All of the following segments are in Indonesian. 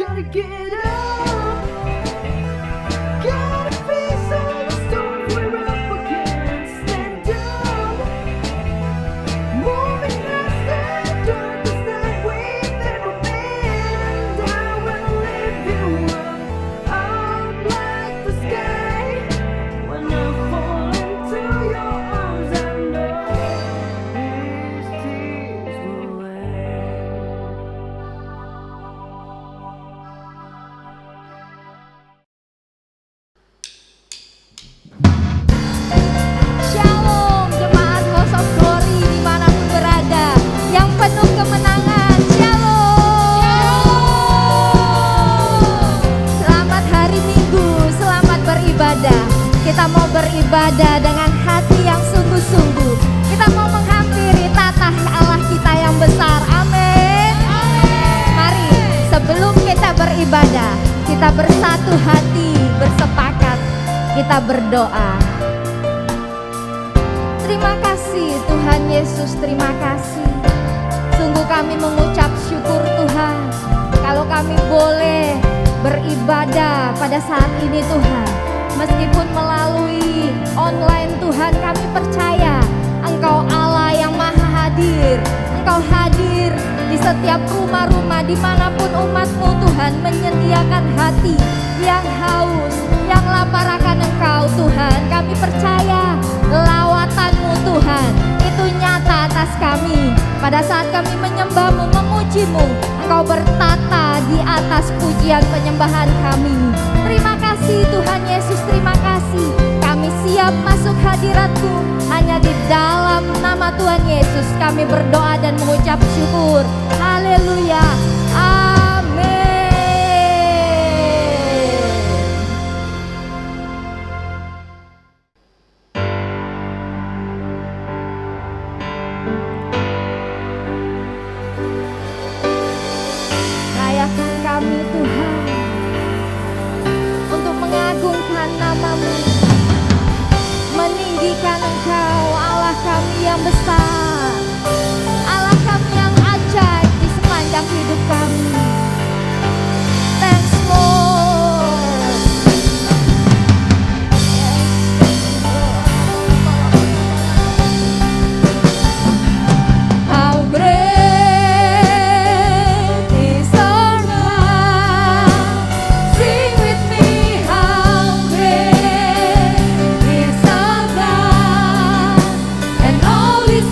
gotta get up. Gotta face all the storms we're up against. Stand up. Moving past the darkest night we've ever been. And I will lift you up like the sky. When I fall into your arms, I know these tears will end. Shalom jemaat House of Glory dimanapun berada, yang penuh kemenangan. Shalom. Selamat hari Minggu, selamat beribadah. Kita mau beribadah dengan hati yang sungguh-sungguh. Kita mau menghampiri tatah Allah kita yang besar. Amin. Mari sebelum kita beribadah, kita bersatu hati, bersepakat, kita berdoa. Terima kasih Tuhan Yesus, terima kasih. Sungguh kami mengucap syukur Tuhan, kalau kami boleh beribadah pada saat ini Tuhan. Meskipun melalui online Tuhan, kami percaya Engkau Allah yang maha hadir. Engkau hadir di setiap rumah-rumah dimanapun umat-Mu Tuhan, menyediakan hati yang haus, yang lapar akan Engkau Tuhan. Kami percaya lawatan-Mu Tuhan itu nyata atas kami. Pada saat kami menyembah-Mu, memuji-Mu, Engkau bertata di atas pujian penyembahan kami. Terima kasih Tuhan Yesus, terima kasih. Kami siap masuk hadirat-Mu. Hanya di dalam nama Tuhan Yesus kami berdoa dan mengucap syukur. Haleluya. Amin. Layakkan kami Tuhan untuk mengagungkan nama-Mu, meninggikan Engkau Allah kami yang besar, Allah kami yang ajaib di sepanjang hidup kami. Thanks Lord. How great is our God. Sing with me, how great is our God, and all His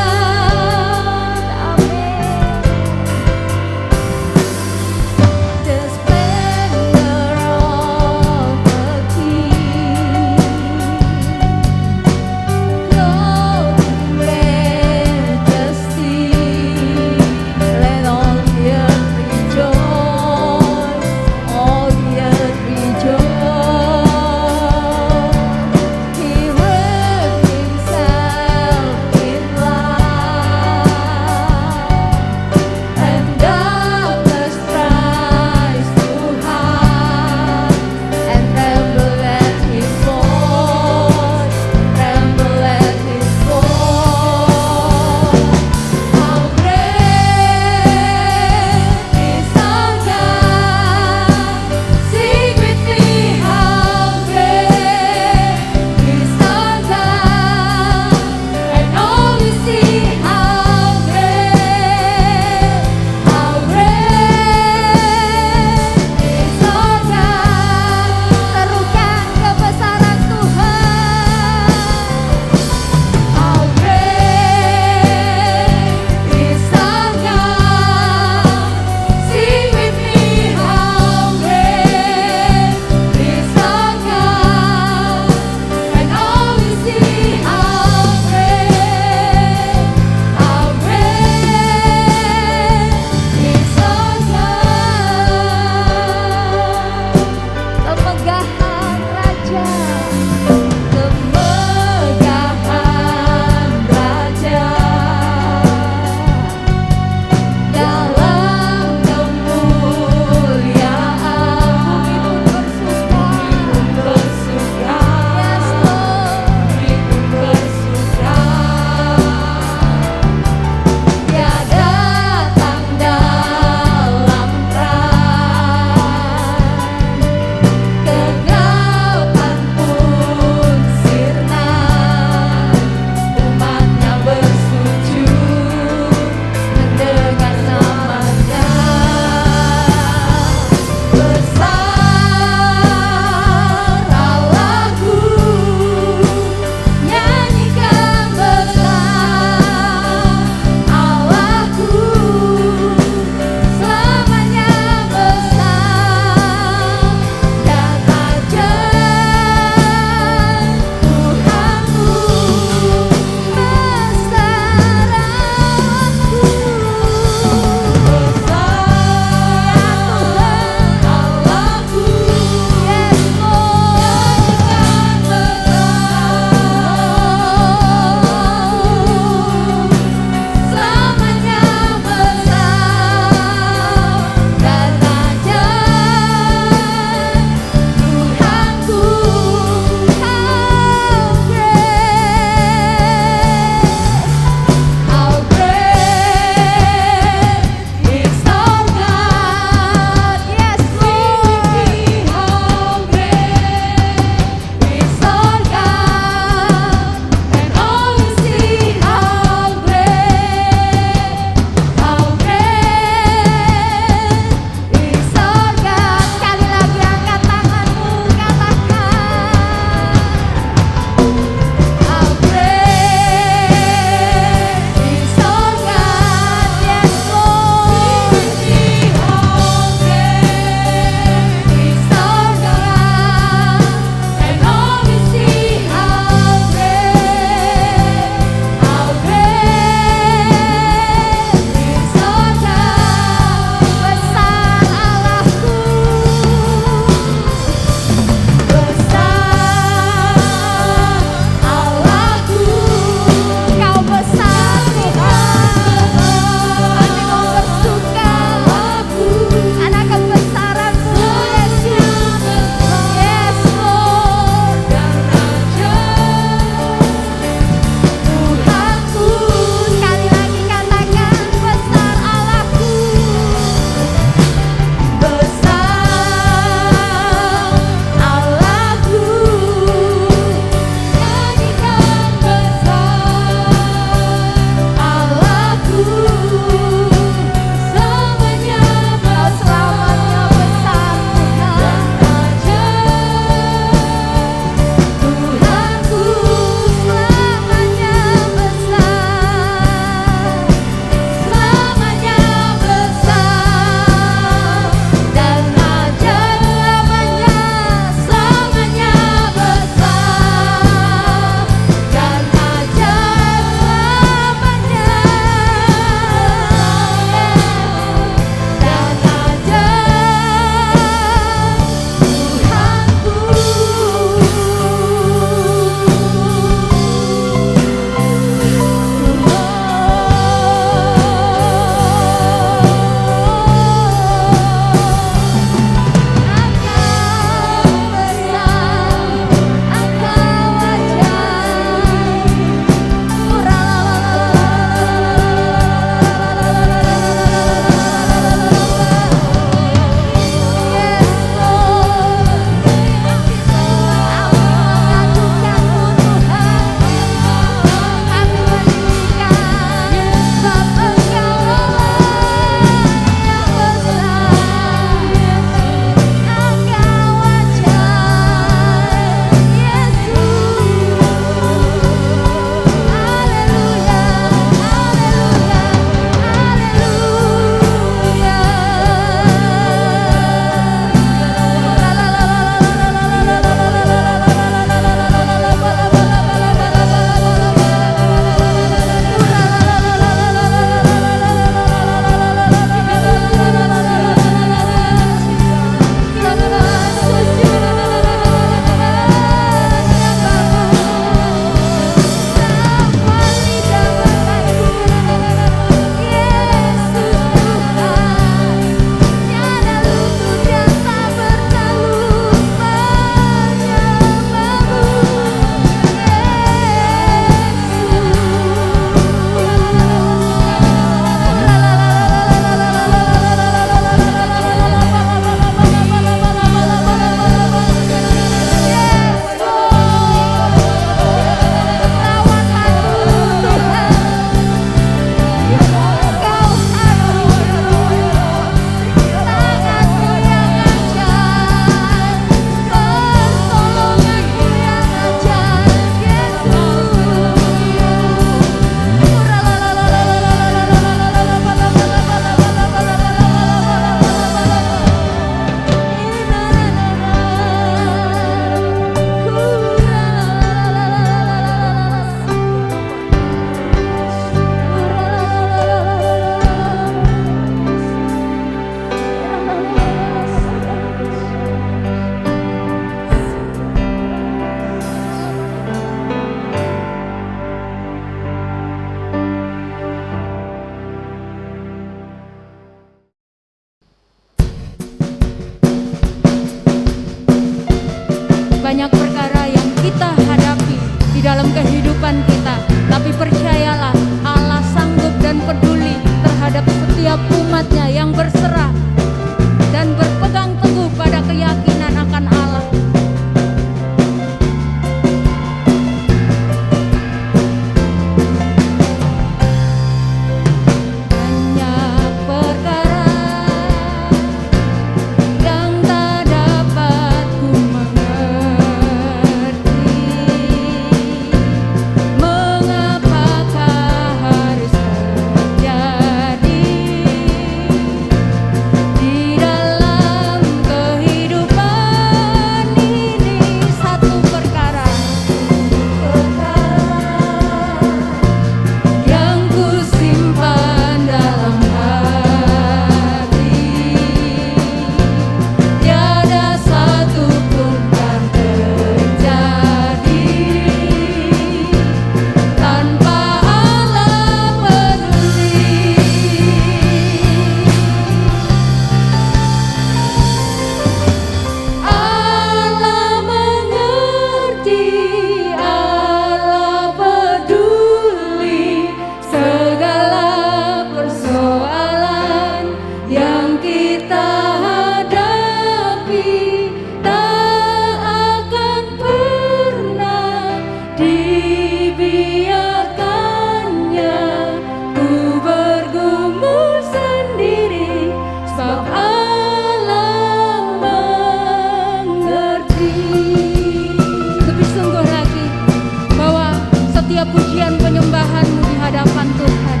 pujian penyembahan-Mu di hadapan Tuhan.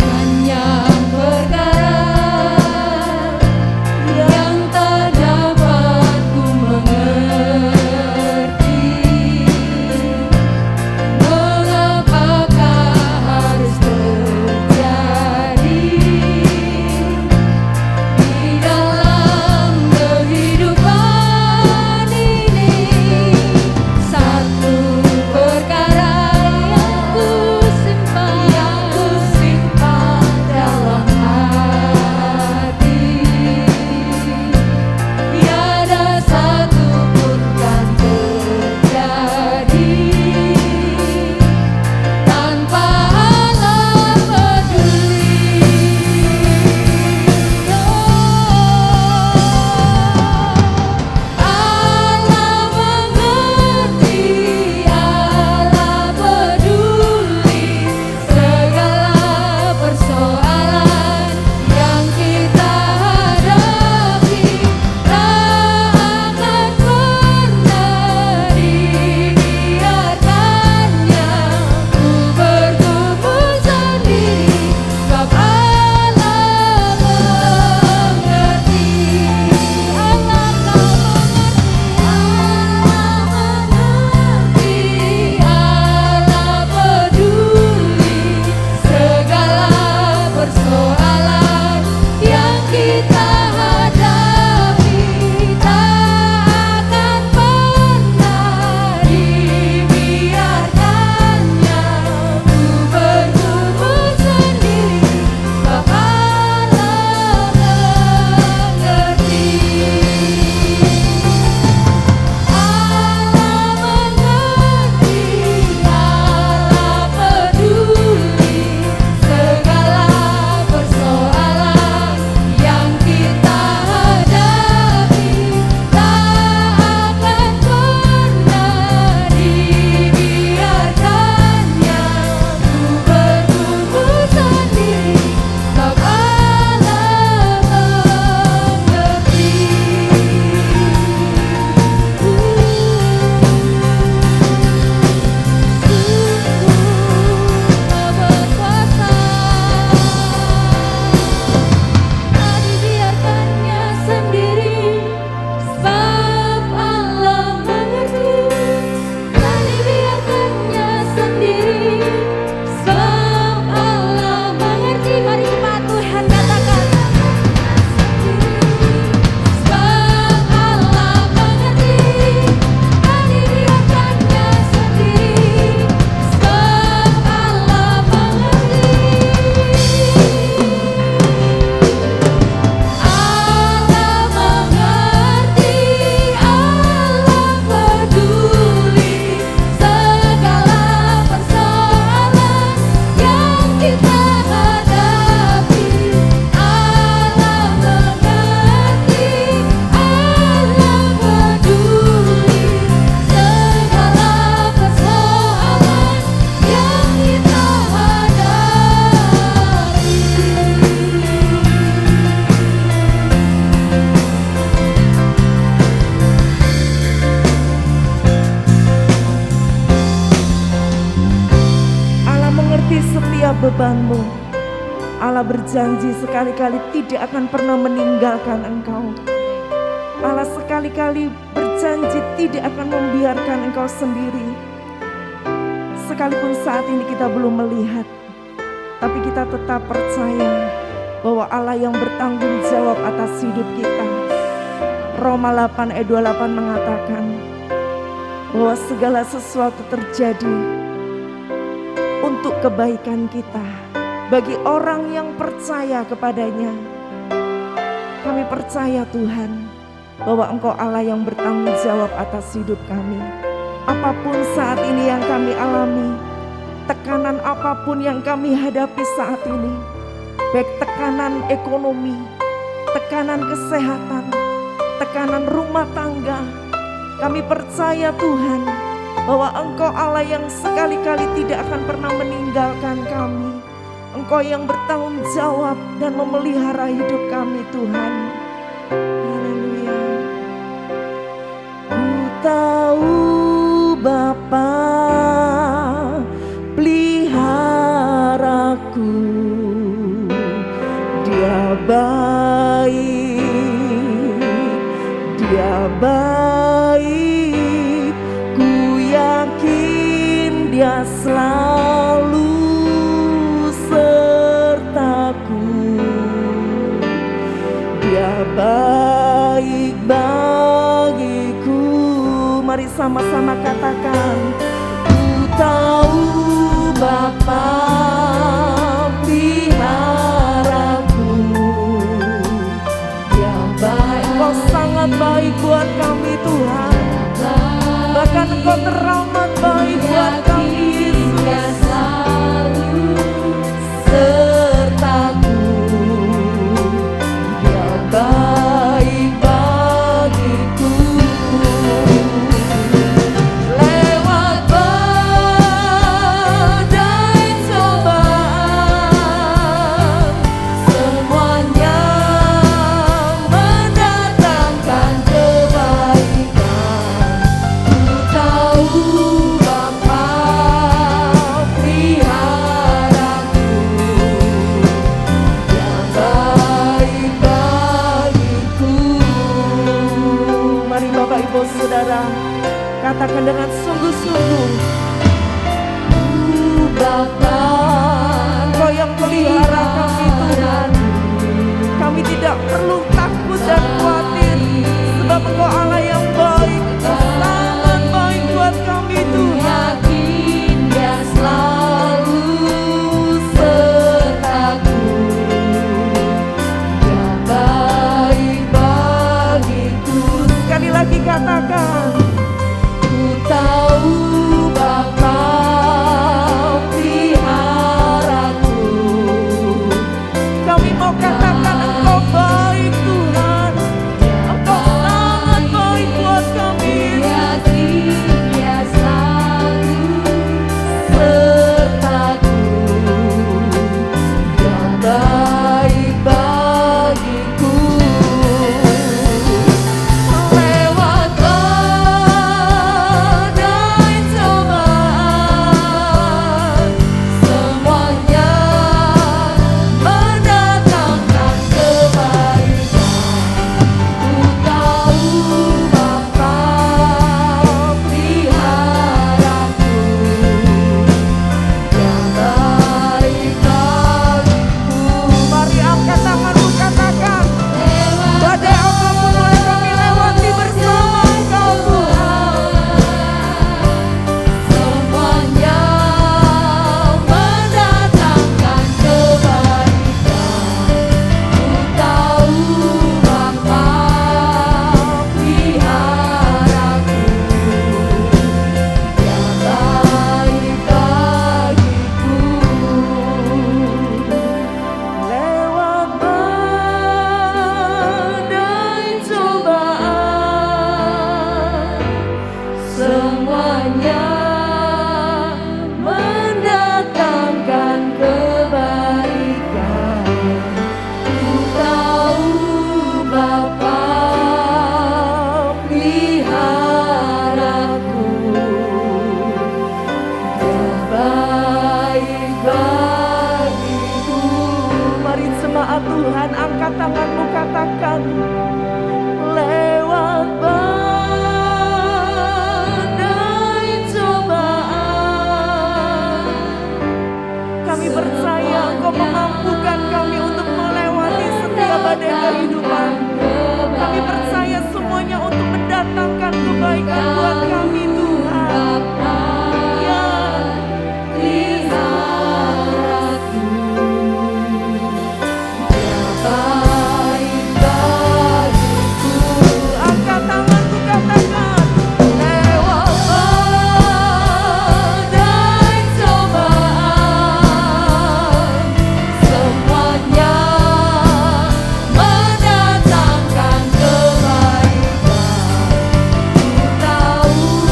Banyak perkara yang tak dapat ku mengerti, mengapakah harus terjadi di dalam kehidupan ini. Satu perkara yang ku simpan dalam hati, tiada satu pun kan terjadi tanpa Allah peduli. Allah mengerti, Allah peduli segala persoalan yang kita hadapi. Tak akan pernah dibiarkannya ku bertumbuh sendiri, sebab Allah mengerti. Allah mengerti, Allah peduli segala persoalan yang kita hadapi. Tak akan pernah dibiarkannya ku bertumbuh sendiri, sebab Allah mengerti. Allah mengerti, Allah peduli segala persoalan yang kita hadapi. Tak akan pernah dibiarkannya ku bertumbuh sendiri, sebab Allah mengerti. Tak dibiarkannya sendiri, sebab Allah mengerti. Tak dibiarkannya sendiri, sebab Allah mengerti. Mari jemaat Tuhan katakan, sebab Allah mengerti. Tak dibiarkannya sendiri, sebab Allah mengerti. Allah mengerti, Allah peduli segala persoalan yang kita hadapi. Allah mengerti, Allah peduli segala persoalan yang kita hadapi. Allah mengerti setiap bebanmu. Allah berjanji sekali-kali tidak akan pernah meninggalkan engkau. Allah sekali-kali berjanji tidak akan membiarkan engkau sendiri. Sekalipun saat ini kita belum melihat, tapi kita tetap percaya bahwa Allah yang bertanggung jawab atas hidup kita. Roma 8 ayat 28 mengatakan bahwa segala sesuatu terjadi untuk kebaikan kita bagi orang yang percaya kepadanya. Kami percaya Tuhan bahwa Engkau Allah yang bertanggung jawab atas hidup kami. Apapun saat ini yang kami alami, tekanan apapun yang kami hadapi saat ini, baik tekanan ekonomi, tekanan kesehatan, tekanan rumah tangga, kami percaya Tuhan bahwa Engkau Allah yang sekali-kali tidak akan pernah meninggalkan kami. Engkau yang bertanggung jawab dan memelihara hidup kami Tuhan. Haleluya. baik, ku yakin Dia selalu sertaku. Dia baik bagiku. Mari sama-sama katakan, ku tahu Bapa peliharaku. Dia baik, Kau sangat baik buat kami Tuhan. Bahkan Engkau teramat baik buat kami Yesus. Sertaku, Dia baik bagiku. Lewat badai cobaan, semuanya mendatangkan kebaikan. Ku tahu Bapa peliharaku. Dia baik bagiku. Mari Bapak Ibu Saudara, katakan dengan sungguh-sungguh, Bapa, Engkau yang pelihara kami Tuhan. Kami tidak perlu takut dan khawatir, sebab Engkau Allah yang baik, sangat baik buat kami Tuhan. Dia selalu sertaku. Dia baik bagiku. Sekali lagi katakan, ku tahu Bapa peliharaku. Kami mau katakan Engkau baik Tuhan. Engkau sangat baik buat kami. Dia selalu sertaku. Dia baik bagiku. Lewat badai cobaan, semuanya mendatangkan kebaikan. Ku tahu Bapa peliharaku. Dia baik bagiku. Mari angkat tanganmu, katakan, badai apapun boleh kami lewati bersama Engkau Tuhan. Semuanya mendatangkan kebaikan. Ku tahu Bapa peliharaku. Dia baik bagiku. Lewat badai cobaan, semuanya mendatangkan kebaikan. Ku tahu Bapa peliharaku. Dia baik bagiku. Mari jemaat Tuhan, angkat tanganmu, katakan, lewat badai cobaan, kami percaya Engkau memampukan kami untuk melewati setiap badai kehidupan. Kami percaya semuanya untuk mendatangkan kebaikan buat kami Tuhan. Ya, peliharaku. Dia baik bagiku. Angkat tanganku, katakan, lewat badai cobaan, semuanya mendatangkan kebaikan. Ku tahu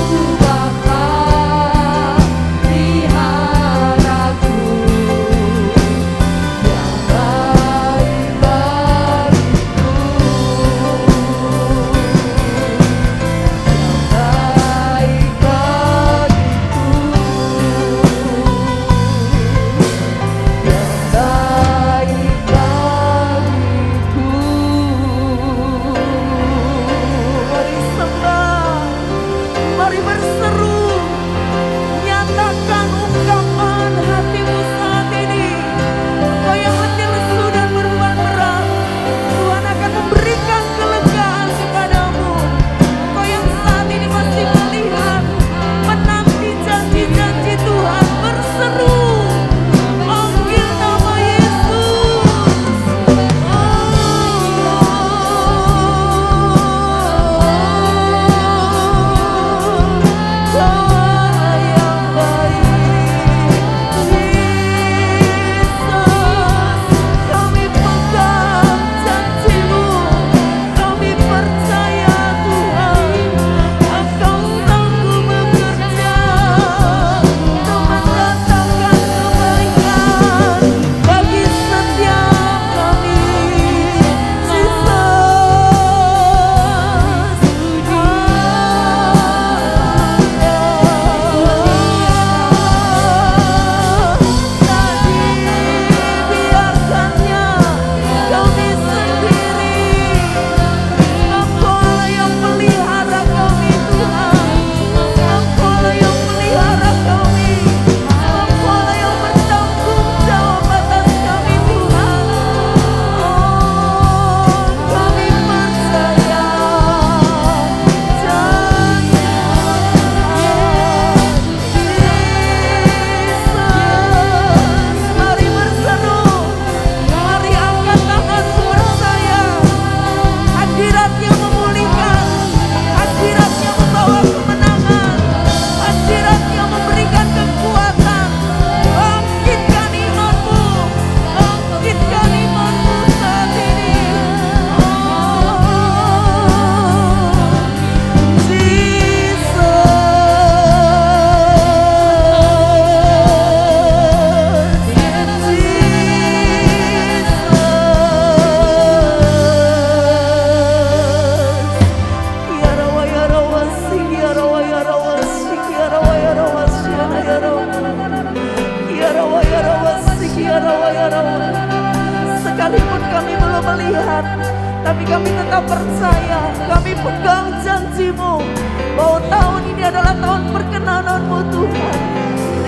kami tetap percaya, kami pegang janji-Mu bahwa tahun ini adalah tahun perkenanan-Mu Tuhan.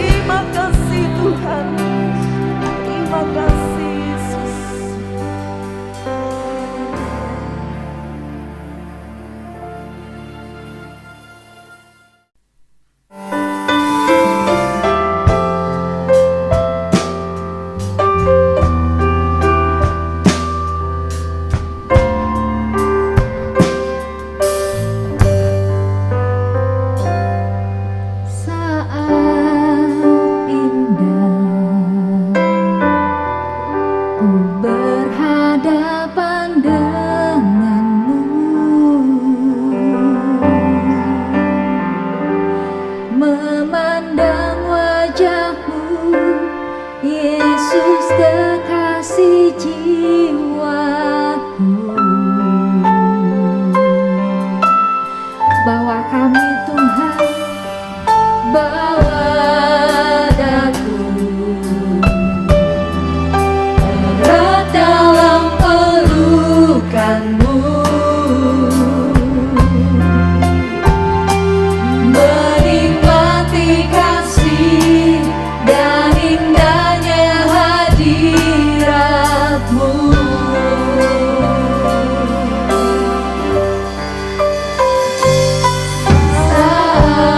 Terima kasih Tuhan, terima kasih Yesus. Saat indah ku berhadapan denganmu, memandang wajahmu, Yesus kekasih jiwaku. Bawa kami Tuhan, bawa daku erat dalam pelukan-Mu, menikmati kasih dan indahnya hadirat-Mu. Saat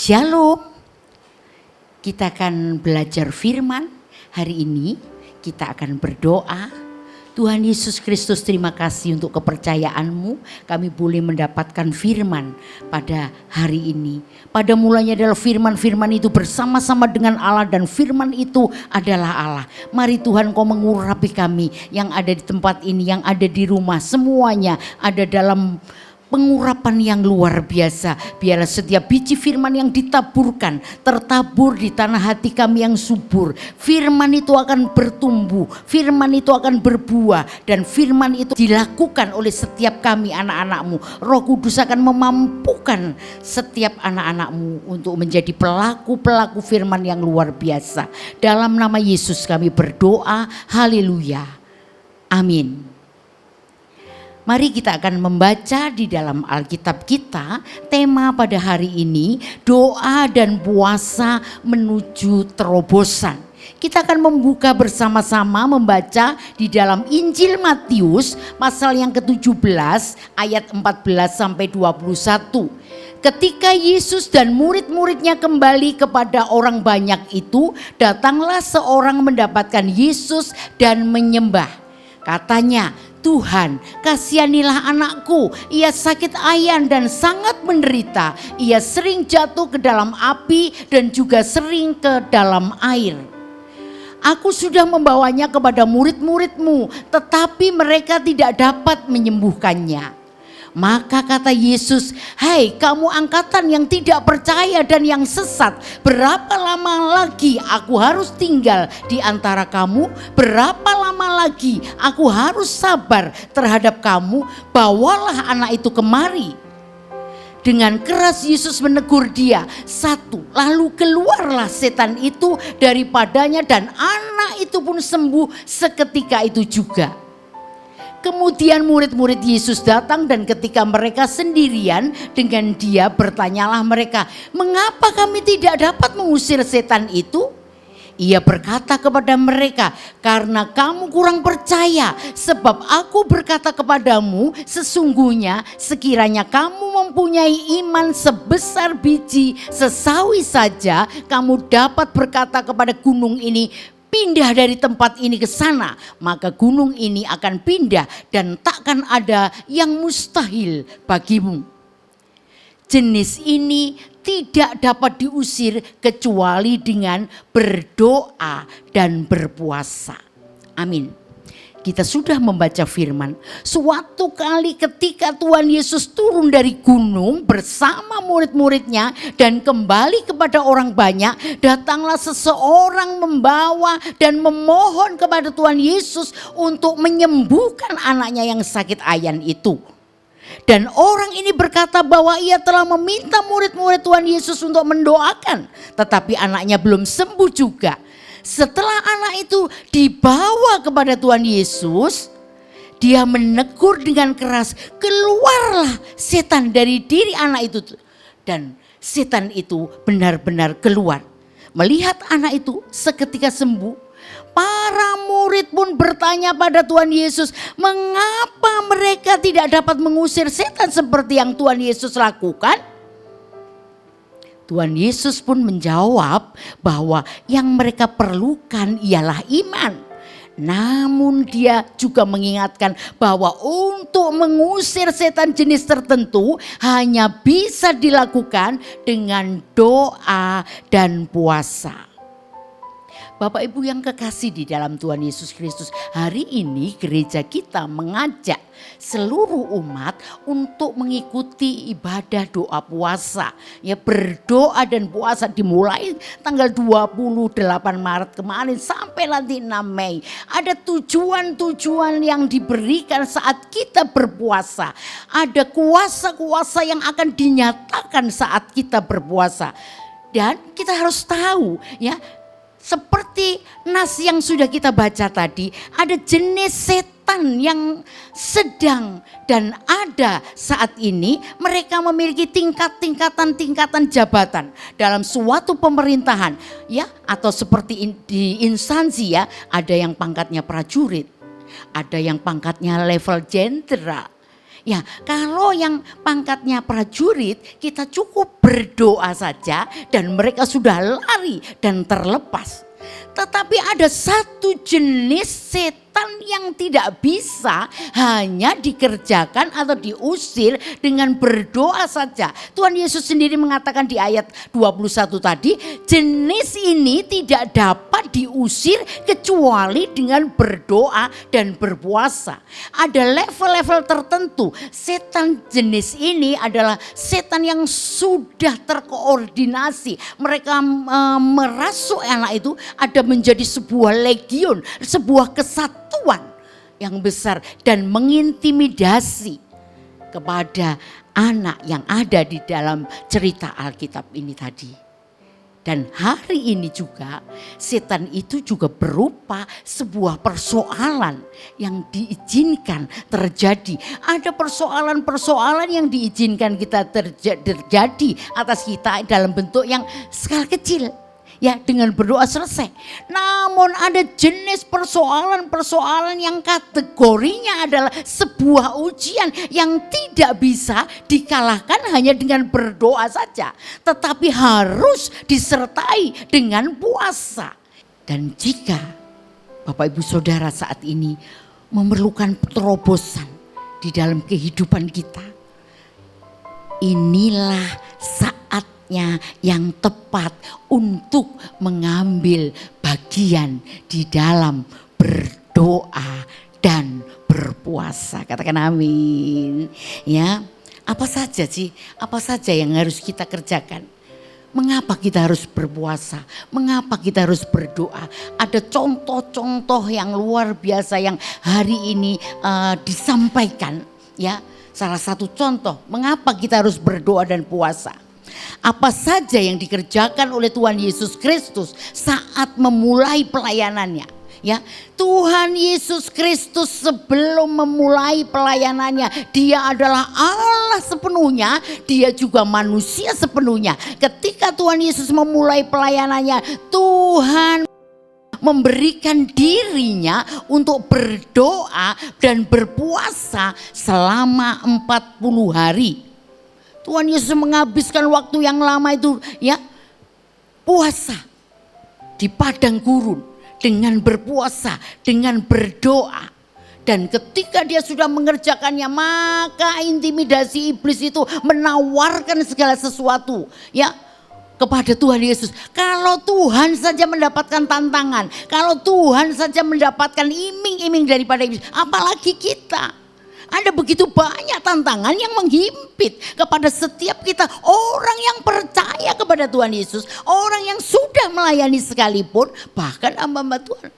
Shalom. Kita akan belajar firman. Hari ini kita akan berdoa. Tuhan Yesus Kristus, terima kasih untuk kepercayaanmu. Kami boleh mendapatkan firman pada hari ini. Pada mulanya adalah firman itu bersama-sama dengan Allah, dan firman itu adalah Allah. Mari Tuhan, Kau mengurapi kami yang ada di tempat ini, yang ada di rumah. Semuanya ada dalam pengurapan yang luar biasa. Biarlah setiap biji firman yang ditaburkan tertabur di tanah hati kami yang subur. Firman itu akan bertumbuh, firman itu akan berbuah, dan firman itu dilakukan oleh setiap kami anak-anak-Mu. Roh Kudus akan memampukan setiap anak-anak-Mu untuk menjadi pelaku-pelaku firman yang luar biasa. Dalam nama Yesus kami berdoa, haleluya, amin. Mari kita akan membaca di dalam Alkitab kita. Tema pada hari ini, doa dan puasa menuju terobosan. Kita akan membuka bersama-sama membaca di dalam Injil Matius pasal yang ke-17 ayat 14 sampai 21. Ketika Yesus dan murid-muridnya kembali kepada orang banyak itu, datanglah seorang mendapatkan Yesus dan menyembah. Katanya, Tuhan, kasihanilah anakku, ia sakit ayan dan sangat menderita. Ia sering jatuh ke dalam api dan juga sering ke dalam air. Aku sudah membawanya kepada murid-muridmu, tetapi mereka tidak dapat menyembuhkannya. Maka kata Yesus, "Hai kamu angkatan yang tidak percaya dan yang sesat, berapa lama lagi aku harus tinggal di antara kamu? Berapa lama lagi aku harus sabar terhadap kamu? Bawalah anak itu kemari." Dengan keras Yesus menegur dia. Satu, lalu keluarlah setan itu daripadanya, dan anak itu pun sembuh seketika itu juga. Kemudian murid-murid Yesus datang, dan ketika mereka sendirian dengan dia, bertanyalah mereka, "Mengapa kami tidak dapat mengusir setan itu?" Ia berkata kepada mereka, "Karena kamu kurang percaya. Sebab aku berkata kepadamu, sesungguhnya sekiranya kamu mempunyai iman sebesar biji sesawi saja, kamu dapat berkata kepada gunung ini, pindah dari tempat ini ke sana, maka gunung ini akan pindah dan takkan ada yang mustahil bagimu." Jenis ini tidak dapat diusir kecuali dengan berdoa dan berpuasa. Amin. Kita sudah membaca firman. Suatu kali ketika Tuhan Yesus turun dari gunung bersama murid-muridnya dan kembali kepada orang banyak, datanglah seseorang membawa dan memohon kepada Tuhan Yesus untuk menyembuhkan anaknya yang sakit ayan itu. Dan orang ini berkata bahwa ia telah meminta murid-murid Tuhan Yesus untuk mendoakan, tetapi anaknya belum sembuh juga. Setelah anak itu dibawa kepada Tuhan Yesus, dia menegur dengan keras, "Keluarlah setan dari diri anak itu." Dan setan itu benar-benar keluar. Melihat anak itu seketika sembuh, para murid pun bertanya pada Tuhan Yesus, mengapa mereka tidak dapat mengusir setan seperti yang Tuhan Yesus lakukan? Tuhan Yesus pun menjawab bahwa yang mereka perlukan ialah iman. Namun dia juga mengingatkan bahwa untuk mengusir setan jenis tertentu hanya bisa dilakukan dengan doa dan puasa. Bapak Ibu yang kekasih di dalam Tuhan Yesus Kristus, hari ini gereja kita mengajak seluruh umat untuk mengikuti ibadah doa puasa. Ya, berdoa dan puasa dimulai tanggal 28 Maret kemarin sampai nanti 6 Mei. Ada tujuan-tujuan yang diberikan saat kita berpuasa. Ada kuasa-kuasa yang akan dinyatakan saat kita berpuasa. Dan kita harus tahu ya, seperti nas yang sudah kita baca tadi, ada jenis setan yang sedang dan ada saat ini. Mereka memiliki tingkatan jabatan dalam suatu pemerintahan ya, atau seperti di instansi ya, ada yang pangkatnya prajurit, ada yang pangkatnya level jenderal. Ya, kalau yang pangkatnya prajurit, kita cukup berdoa saja dan mereka sudah lari dan terlepas. Tetapi ada satu jenis setan yang tidak bisa hanya dikerjakan atau diusir dengan berdoa saja. Tuhan Yesus sendiri mengatakan di ayat 21 tadi, jenis ini tidak dapat diusir kecuali dengan berdoa dan berpuasa. Ada level-level tertentu. Setan jenis ini adalah setan yang sudah terkoordinasi. Mereka merasuk anak itu ada menjadi sebuah legion, sebuah kesatuan yang besar dan mengintimidasi kepada anak yang ada di dalam cerita Alkitab ini tadi. Dan hari ini juga setan itu juga berupa sebuah persoalan yang diizinkan terjadi. Ada persoalan-persoalan yang diizinkan kita terjadi atas kita dalam bentuk yang skala kecil. Ya, dengan berdoa selesai. Namun ada jenis persoalan-persoalan yang kategorinya adalah sebuah ujian yang tidak bisa dikalahkan hanya dengan berdoa saja, tetapi harus disertai dengan puasa. Dan jika Bapak Ibu Saudara saat ini memerlukan terobosan di dalam kehidupan kita, inilah saatnya yang tepat untuk mengambil bagian di dalam berdoa dan berpuasa. Katakan amin. Ya, apa saja sih? Apa saja yang harus kita kerjakan? Mengapa kita harus berpuasa? Mengapa kita harus berdoa? Ada contoh-contoh yang luar biasa yang hari ini disampaikan. Ya, salah satu contoh mengapa kita harus berdoa dan puasa. Apa saja yang dikerjakan oleh Tuhan Yesus Kristus saat memulai pelayanannya. Ya, Tuhan Yesus Kristus sebelum memulai pelayanannya, dia adalah Allah sepenuhnya, dia juga manusia sepenuhnya. Ketika Tuhan Yesus memulai pelayanannya, Tuhan memberikan dirinya untuk berdoa dan berpuasa selama 40 hari. Tuhan Yesus menghabiskan waktu yang lama itu ya puasa di padang gurun dengan berpuasa, dengan berdoa. Dan ketika dia sudah mengerjakannya, maka intimidasi iblis itu menawarkan segala sesuatu ya kepada Tuhan Yesus. Kalau Tuhan saja mendapatkan tantangan, kalau Tuhan saja mendapatkan iming-iming daripada iblis, apalagi kita. Ada begitu banyak tantangan yang menghimpit kepada setiap kita. Orang yang percaya kepada Tuhan Yesus, orang yang sudah melayani sekalipun, bahkan hamba-hamba Tuhan.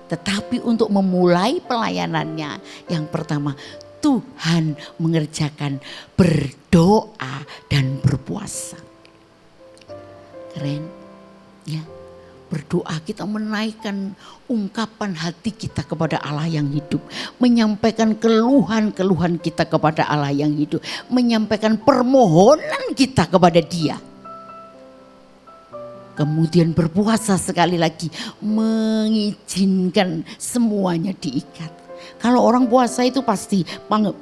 Tetapi untuk memulai pelayanannya, yang pertama Tuhan mengerjakan berdoa dan berpuasa. Keren ya. Berdoa kita menaikkan ungkapan hati kita kepada Allah yang hidup. Menyampaikan keluhan-keluhan kita kepada Allah yang hidup. Menyampaikan permohonan kita kepada Dia. Kemudian berpuasa sekali lagi. Mengizinkan semuanya diikat. Kalau orang puasa itu pasti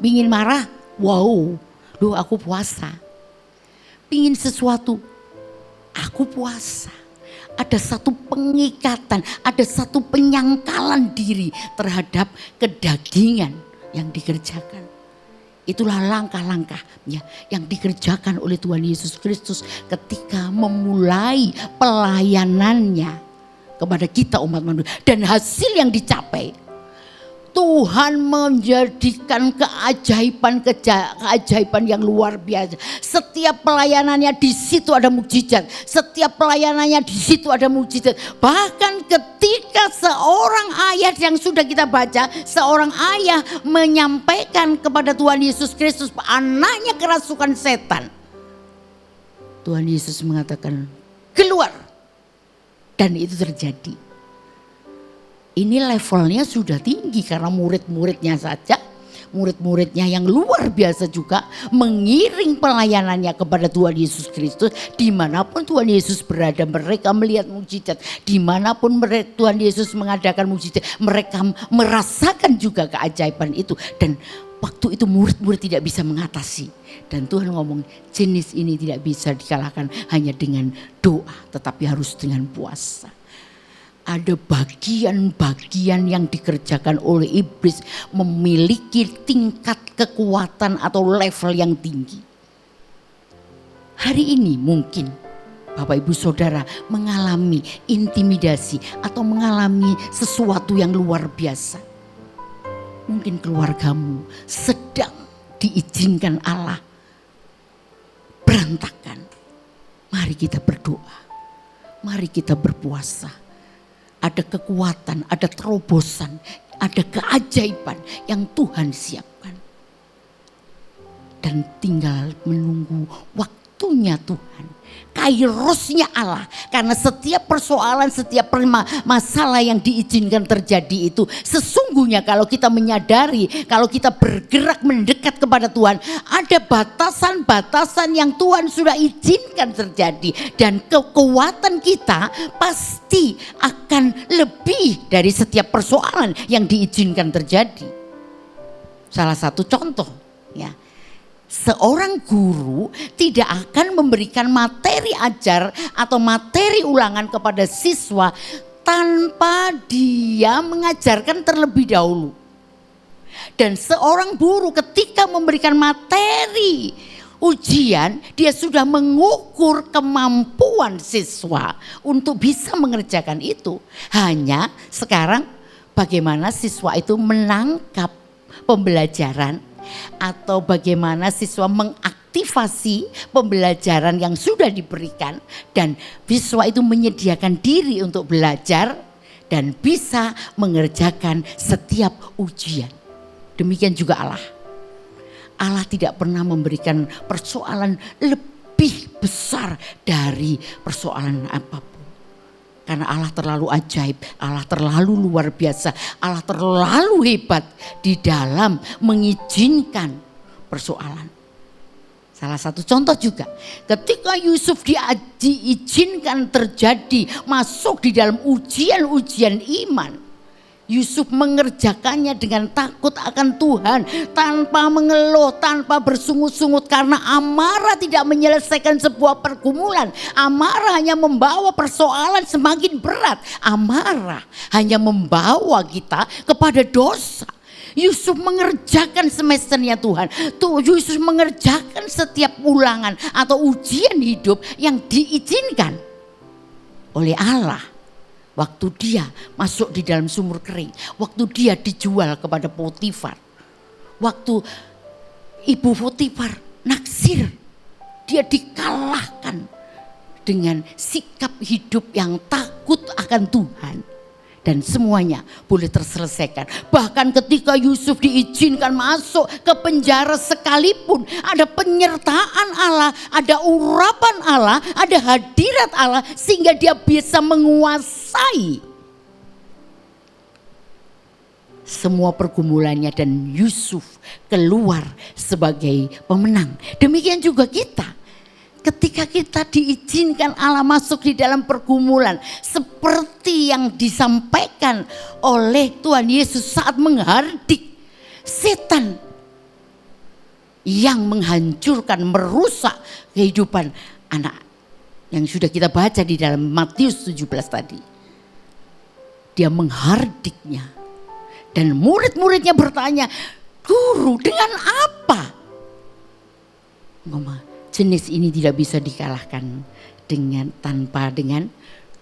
pingin marah. Wow, loh aku puasa. Pingin sesuatu. Aku puasa. Ada satu pengikatan, ada satu penyangkalan diri terhadap kedagingan yang dikerjakan. Itulah langkah-langkah ya, yang dikerjakan oleh Tuhan Yesus Kristus ketika memulai pelayanannya kepada kita umat manusia. Dan hasil yang dicapai, Tuhan menjadikan keajaiban yang luar biasa. Setiap pelayanannya di situ ada mukjizat. Setiap pelayanannya di situ ada mukjizat. Bahkan ketika seorang ayah yang sudah kita baca, seorang ayah menyampaikan kepada Tuhan Yesus Kristus, anaknya kerasukan setan. Tuhan Yesus mengatakan, keluar. Dan itu terjadi. Ini levelnya sudah tinggi karena murid-muridnya saja, murid-muridnya yang luar biasa juga mengiring pelayanannya kepada Tuhan Yesus Kristus. Dimanapun Tuhan Yesus berada, mereka melihat mukjizat. Dimanapun Tuhan Yesus mengadakan mukjizat, mereka merasakan juga keajaiban itu. Dan Waktu itu murid-murid tidak bisa mengatasi. Dan Tuhan ngomong, jenis ini tidak bisa dikalahkan hanya dengan doa, tetapi harus dengan puasa. Ada bagian-bagian yang dikerjakan oleh iblis memiliki tingkat kekuatan atau level yang tinggi. Hari ini mungkin Bapak Ibu Saudara mengalami intimidasi atau mengalami sesuatu yang luar biasa. Mungkin keluargamu sedang diizinkan Allah berantakan. Mari kita berdoa, mari kita berpuasa. Ada kekuatan, ada terobosan, ada keajaiban yang Tuhan siapkan. Dan tinggal menunggu waktunya Tuhan. Kairosnya Allah, karena setiap persoalan, setiap masalah yang diizinkan terjadi itu sesungguhnya kalau kita menyadari, kalau kita bergerak mendekat kepada Tuhan, ada batasan-batasan yang Tuhan sudah izinkan terjadi, dan kekuatan kita pasti akan lebih dari setiap persoalan yang diizinkan terjadi. Salah satu contoh, ya. Seorang guru tidak akan memberikan materi ajar atau materi ulangan kepada siswa tanpa dia mengajarkan terlebih dahulu. Dan seorang guru ketika memberikan materi ujian, dia sudah mengukur kemampuan siswa untuk bisa mengerjakan itu. Hanya sekarang bagaimana siswa itu menangkap pembelajaran, atau bagaimana siswa mengaktifasi pembelajaran yang sudah diberikan, dan siswa itu menyediakan diri untuk belajar dan bisa mengerjakan setiap ujian. Demikian juga Allah. Allah tidak pernah memberikan persoalan lebih besar dari persoalan apapun. Karena Allah terlalu ajaib, Allah terlalu luar biasa, Allah terlalu hebat di dalam mengizinkan persoalan. Salah satu contoh juga, ketika Yusuf diizinkan terjadi masuk di dalam ujian-ujian iman, Yusuf mengerjakannya dengan takut akan Tuhan, tanpa mengeluh, tanpa bersungut-sungut, karena amarah tidak menyelesaikan sebuah pergumulan. Amarah hanya membawa persoalan semakin berat. Amarah hanya membawa kita kepada dosa. Yusuf mengerjakan semesternya Tuhan. Yusuf mengerjakan setiap ulangan atau ujian hidup yang diizinkan oleh Allah. Waktu dia masuk di dalam sumur kering, waktu dia dijual kepada Potifar, waktu ibu Potifar naksir, dia dikalahkan dengan sikap hidup yang takut akan Tuhan. Dan semuanya boleh terselesaikan. Bahkan ketika Yusuf diizinkan masuk ke penjara sekalipun, ada penyertaan Allah, ada urapan Allah, ada hadirat Allah, sehingga dia bisa menguasai semua pergumulannya, dan Yusuf keluar sebagai pemenang. Demikian juga kita. Ketika kita diizinkan Allah masuk di dalam pergumulan, seperti yang disampaikan oleh Tuhan Yesus saat menghardik setan yang menghancurkan, merusak kehidupan anak, yang sudah kita baca di dalam Matius 17 tadi. Dia menghardiknya, dan murid-muridnya bertanya, "Guru, dengan apa?" Jenis ini tidak bisa dikalahkan tanpa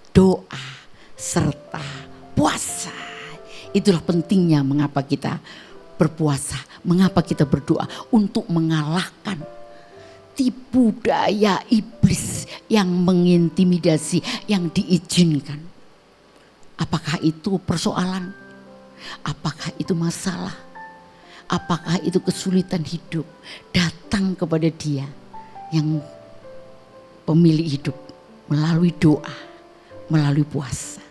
doa serta puasa. Itulah pentingnya mengapa kita berpuasa, mengapa kita berdoa, untuk mengalahkan tipu daya iblis yang mengintimidasi, yang diizinkan. Apakah itu persoalan? Apakah itu masalah? Apakah itu kesulitan hidup? Datang kepada Dia yang pemilik hidup melalui doa, melalui puasa.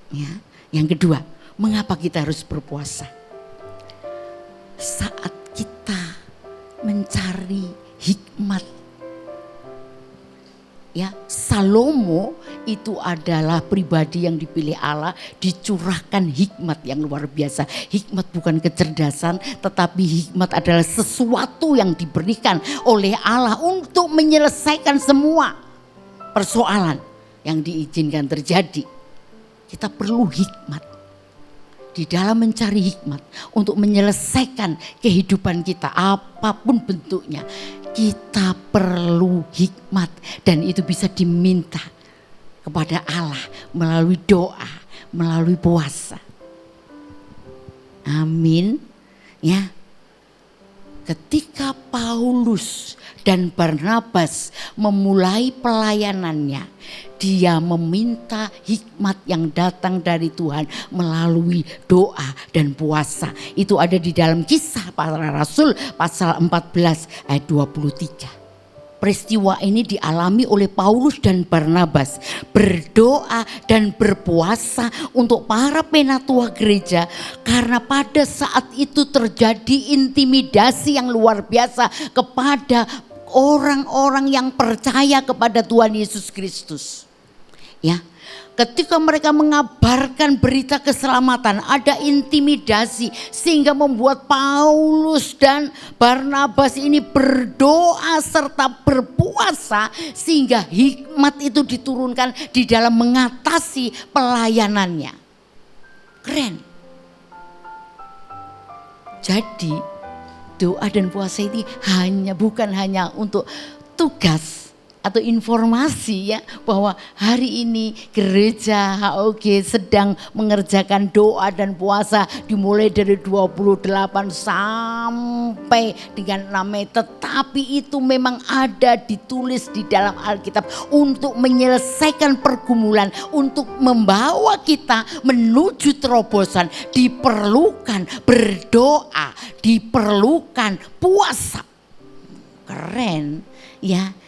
Ya, yang kedua, mengapa kita harus berpuasa? Saat kita mencari hikmat, ya, Salomo itu adalah pribadi yang dipilih Allah, dicurahkan hikmat yang luar biasa. Hikmat bukan kecerdasan, tetapi hikmat adalah sesuatu yang diberikan oleh Allah untuk menyelesaikan semua persoalan yang diizinkan terjadi. Kita perlu hikmat di dalam mencari hikmat untuk menyelesaikan kehidupan kita apapun bentuknya. Kita perlu hikmat dan itu bisa diminta kepada Allah melalui doa, melalui puasa. Amin. Ya. Ketika Paulus dan Barnabas memulai pelayanannya, dia meminta hikmat yang datang dari Tuhan melalui doa dan puasa. Itu ada di dalam Kisah Para Rasul pasal 14 ayat 23. Peristiwa ini dialami oleh Paulus dan Barnabas, berdoa dan berpuasa untuk para penatua gereja karena pada saat itu terjadi intimidasi yang luar biasa kepada orang-orang yang percaya kepada Tuhan Yesus Kristus. Ya, ketika mereka mengabarkan berita keselamatan, ada intimidasi sehingga membuat Paulus dan Barnabas ini berdoa serta berpuasa sehingga hikmat itu diturunkan di dalam mengatasi pelayanannya. Keren. Jadi doa dan puasa ini bukan hanya untuk tugas atau informasi ya bahwa hari ini gereja HOG sedang mengerjakan doa dan puasa dimulai dari 28 sampai dengan 6 Mei, tetapi itu memang ada ditulis di dalam Alkitab untuk menyelesaikan pergumulan, untuk membawa kita menuju terobosan. Diperlukan berdoa, diperlukan puasa. Keren ya.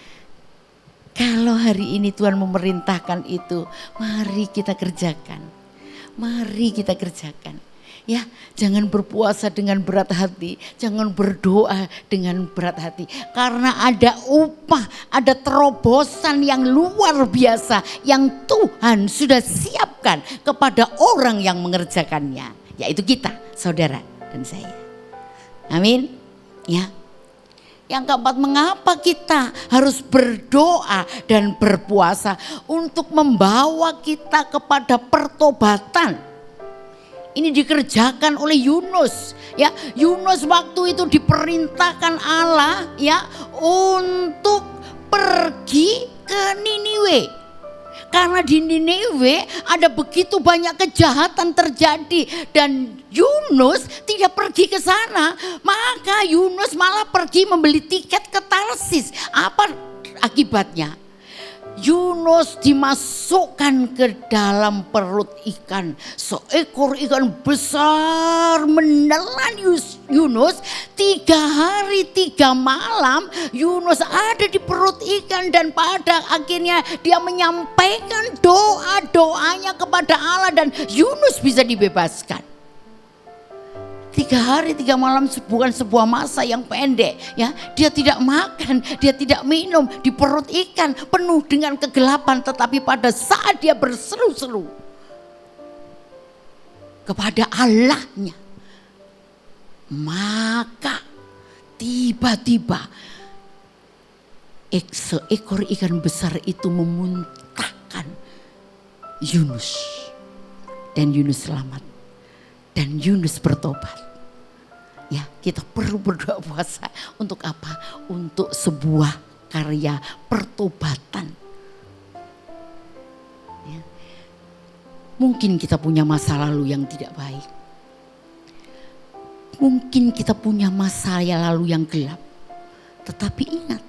Kalau hari ini Tuhan memerintahkan itu, mari kita kerjakan. Mari kita kerjakan. Ya, jangan berpuasa dengan berat hati, jangan berdoa dengan berat hati. Karena ada upah, ada terobosan yang luar biasa yang Tuhan sudah siapkan kepada orang yang mengerjakannya. Yaitu kita, saudara dan saya. Amin. Ya. Yang keempat, mengapa kita harus berdoa dan berpuasa? Untuk membawa kita kepada pertobatan. Ini dikerjakan oleh Yunus. Ya, Yunus waktu itu diperintahkan Allah ya untuk pergi ke Niniwe. Karena di Niniwe ada begitu banyak kejahatan terjadi dan Yunus tidak pergi ke sana. Maka Yunus malah pergi membeli tiket ke Tarsis. Apa akibatnya? Yunus dimasukkan ke dalam perut ikan. Seekor ikan besar menelan Yunus. 3 hari 3 malam Yunus ada di perut ikan. Dan pada akhirnya dia menyampaikan doa-doanya kepada Allah. Dan Yunus bisa dibebaskan. 3 hari 3 malam bukan sebuah masa yang pendek ya. Dia tidak makan, dia tidak minum di perut ikan penuh dengan kegelapan, tetapi pada saat dia berseru-seru kepada Allahnya, maka tiba-tiba seekor ikan besar itu memuntahkan Yunus dan Yunus selamat dan Yunus bertobat. Ya, kita perlu berdoa puasa untuk apa? Untuk sebuah karya pertobatan. Ya. Mungkin kita punya masa lalu yang tidak baik. Mungkin kita punya masa lalu yang gelap. Tetapi ingat,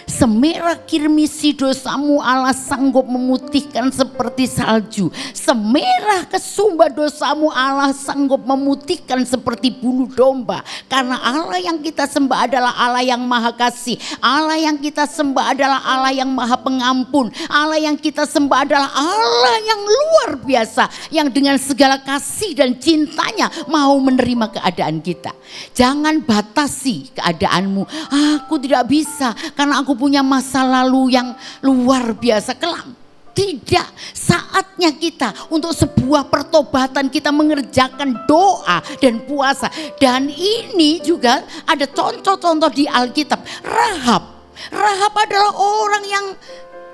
semerah kirmisi dosamu Allah sanggup memutihkan seperti salju. Semerah kesumba dosamu Allah sanggup memutihkan seperti bulu domba. Karena Allah yang kita sembah adalah Allah yang maha kasih. Allah yang kita sembah adalah Allah yang maha pengampun. Allah yang kita sembah adalah Allah yang luar biasa. Yang dengan segala kasih dan cintanya mau menerima keadaan kita. Jangan batasi keadaanmu. Aku tidak bisa karena aku punya masa lalu yang luar biasa kelam. Tidak, saatnya kita untuk sebuah pertobatan, kita mengerjakan doa dan puasa. Dan ini juga ada contoh-contoh di Alkitab. Rahab adalah orang yang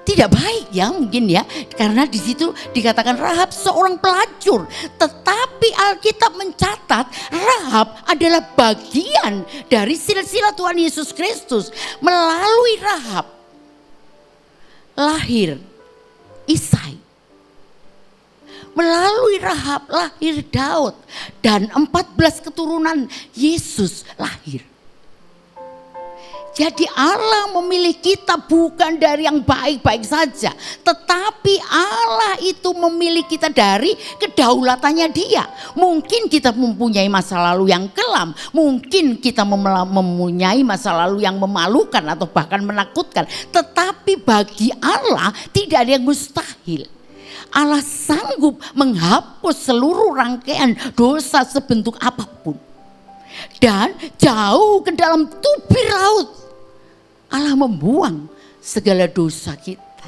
tidak baik ya mungkin ya, karena di situ dikatakan Rahab seorang pelacur. Tetapi Alkitab mencatat Rahab adalah bagian dari silsilah Tuhan Yesus Kristus. Melalui Rahab lahir Isai. Melalui Rahab lahir Daud. Dan 14 keturunan Yesus lahir. Jadi Allah memilih kita bukan dari yang baik-baik saja. Tetapi Allah itu memilih kita dari kedaulatannya Dia. Mungkin kita mempunyai masa lalu yang kelam. Mungkin kita mempunyai masa lalu yang memalukan atau bahkan menakutkan. Tetapi bagi Allah tidak ada yang mustahil. Allah sanggup menghapus seluruh rangkaian dosa sebentuk apapun. Dan jauh ke dalam tubir laut Allah membuang segala dosa kita.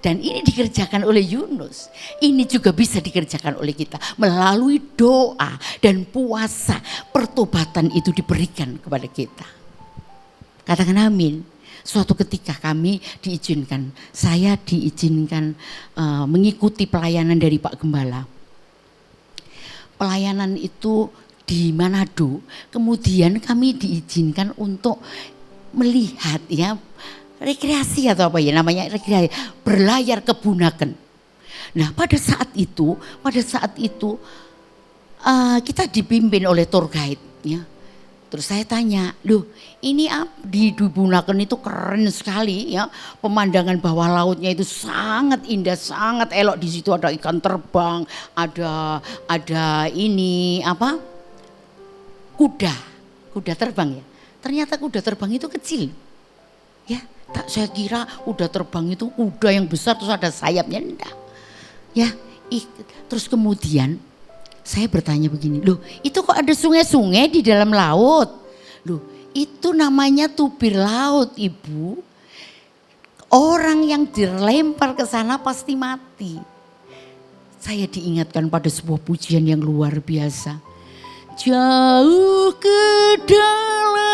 Dan ini dikerjakan oleh Yunus. Ini juga bisa dikerjakan oleh kita. Melalui doa dan puasa, pertobatan itu diberikan kepada kita. Katakan amin. Suatu ketika saya diizinkan mengikuti pelayanan dari Pak Gembala. Pelayanan itu di Manado. Kemudian kami diizinkan untuk melihat ya rekreasi atau apa ya namanya, rekreasi berlayar ke Bunaken. Nah pada saat itu kita dipimpin oleh tour guide ya. Terus saya tanya, loh ini di Bunaken itu keren sekali ya, pemandangan bawah lautnya itu sangat indah, sangat elok. Di situ ada ikan terbang, ada ini apa, kuda terbang ya. Ternyata kuda terbang itu kecil. Ya, saya kira kuda terbang itu kuda yang besar terus ada sayapnya, enggak. Ya, terus kemudian saya bertanya begini, loh itu kok ada sungai-sungai di dalam laut? Loh itu namanya tubir laut Ibu. Orang yang dilempar ke sana pasti mati. Saya diingatkan pada sebuah pujian yang luar biasa. Jauh ke dalam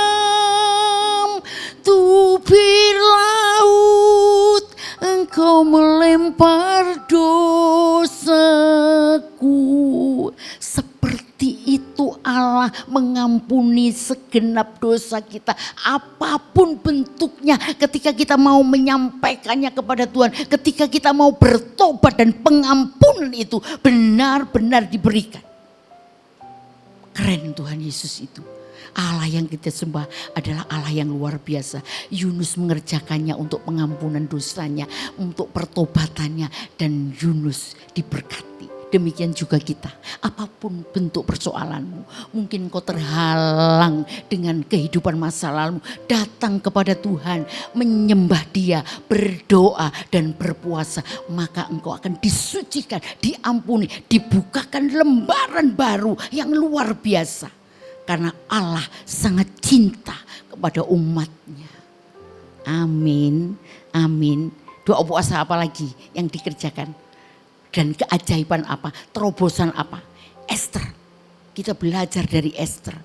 tubir laut engkau melempar dosaku. Seperti itu Allah mengampuni segenap dosa kita. Apapun bentuknya, ketika kita mau menyampaikannya kepada Tuhan. Ketika kita mau bertobat dan pengampunan itu benar-benar diberikan. Keren Tuhan Yesus itu. Allah yang kita sembah adalah Allah yang luar biasa. Yunus mengerjakannya untuk pengampunan dosanya, untuk pertobatannya, dan Yunus diberkati. Demikian juga kita, apapun bentuk persoalanmu, mungkin kau terhalang dengan kehidupan masa lalu, datang kepada Tuhan, menyembah Dia, berdoa dan berpuasa, maka engkau akan disucikan, diampuni, dibukakan lembaran baru yang luar biasa. Karena Allah sangat cinta kepada umatnya. Amin, amin. Doa puasa apa lagi yang dikerjakan? Dan keajaiban apa, terobosan apa? Esther, kita belajar dari Esther.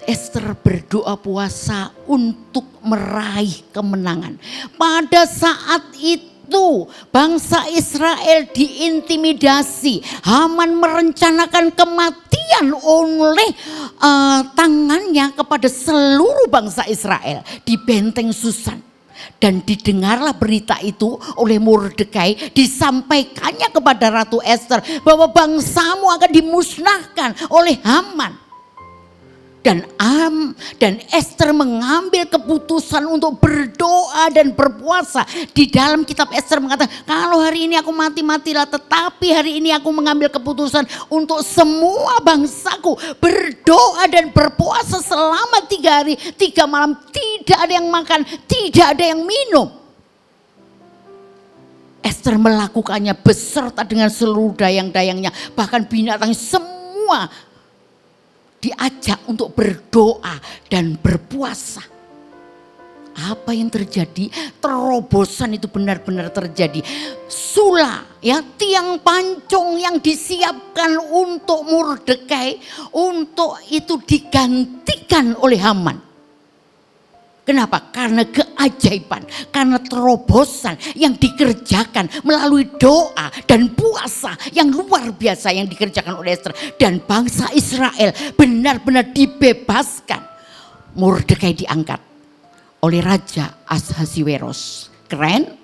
Esther berdoa puasa untuk meraih kemenangan. Pada saat itu bangsa Israel diintimidasi. Haman merencanakan kematian oleh tangannya kepada seluruh bangsa Israel di benteng Susan. Dan didengarlah berita itu oleh Mordekai, disampaikannya kepada Ratu Esther bahwa bangsamu akan dimusnahkan oleh Haman. Dan Esther mengambil keputusan untuk berdoa dan berpuasa. Di dalam kitab Esther mengatakan, kalau hari ini aku mati-matilah, tetapi hari ini aku mengambil keputusan untuk semua bangsaku berdoa dan berpuasa selama 3 hari 3 malam. Tidak ada yang makan, tidak ada yang minum. Esther melakukannya beserta dengan seluruh dayang-dayangnya, bahkan binatang semua diajak untuk berdoa dan berpuasa. apa yang terjadi? Terobosan itu benar-benar terjadi. Sula, ya, tiang pancung yang disiapkan untuk Mordekai, untuk itu digantikan oleh Haman. Kenapa? Karena keajaiban, karena terobosan yang dikerjakan melalui doa dan puasa yang luar biasa yang dikerjakan oleh Ester. Dan bangsa Israel benar-benar dibebaskan. Mordekai diangkat oleh Raja Ahasiweros. Keren?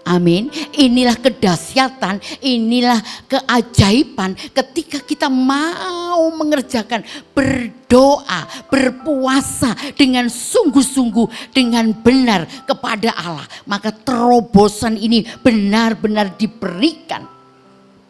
Amin. Inilah kedahsyatan, inilah keajaiban ketika kita mau mengerjakan, berdoa, berpuasa dengan sungguh-sungguh, dengan benar kepada Allah. Maka terobosan ini benar-benar diberikan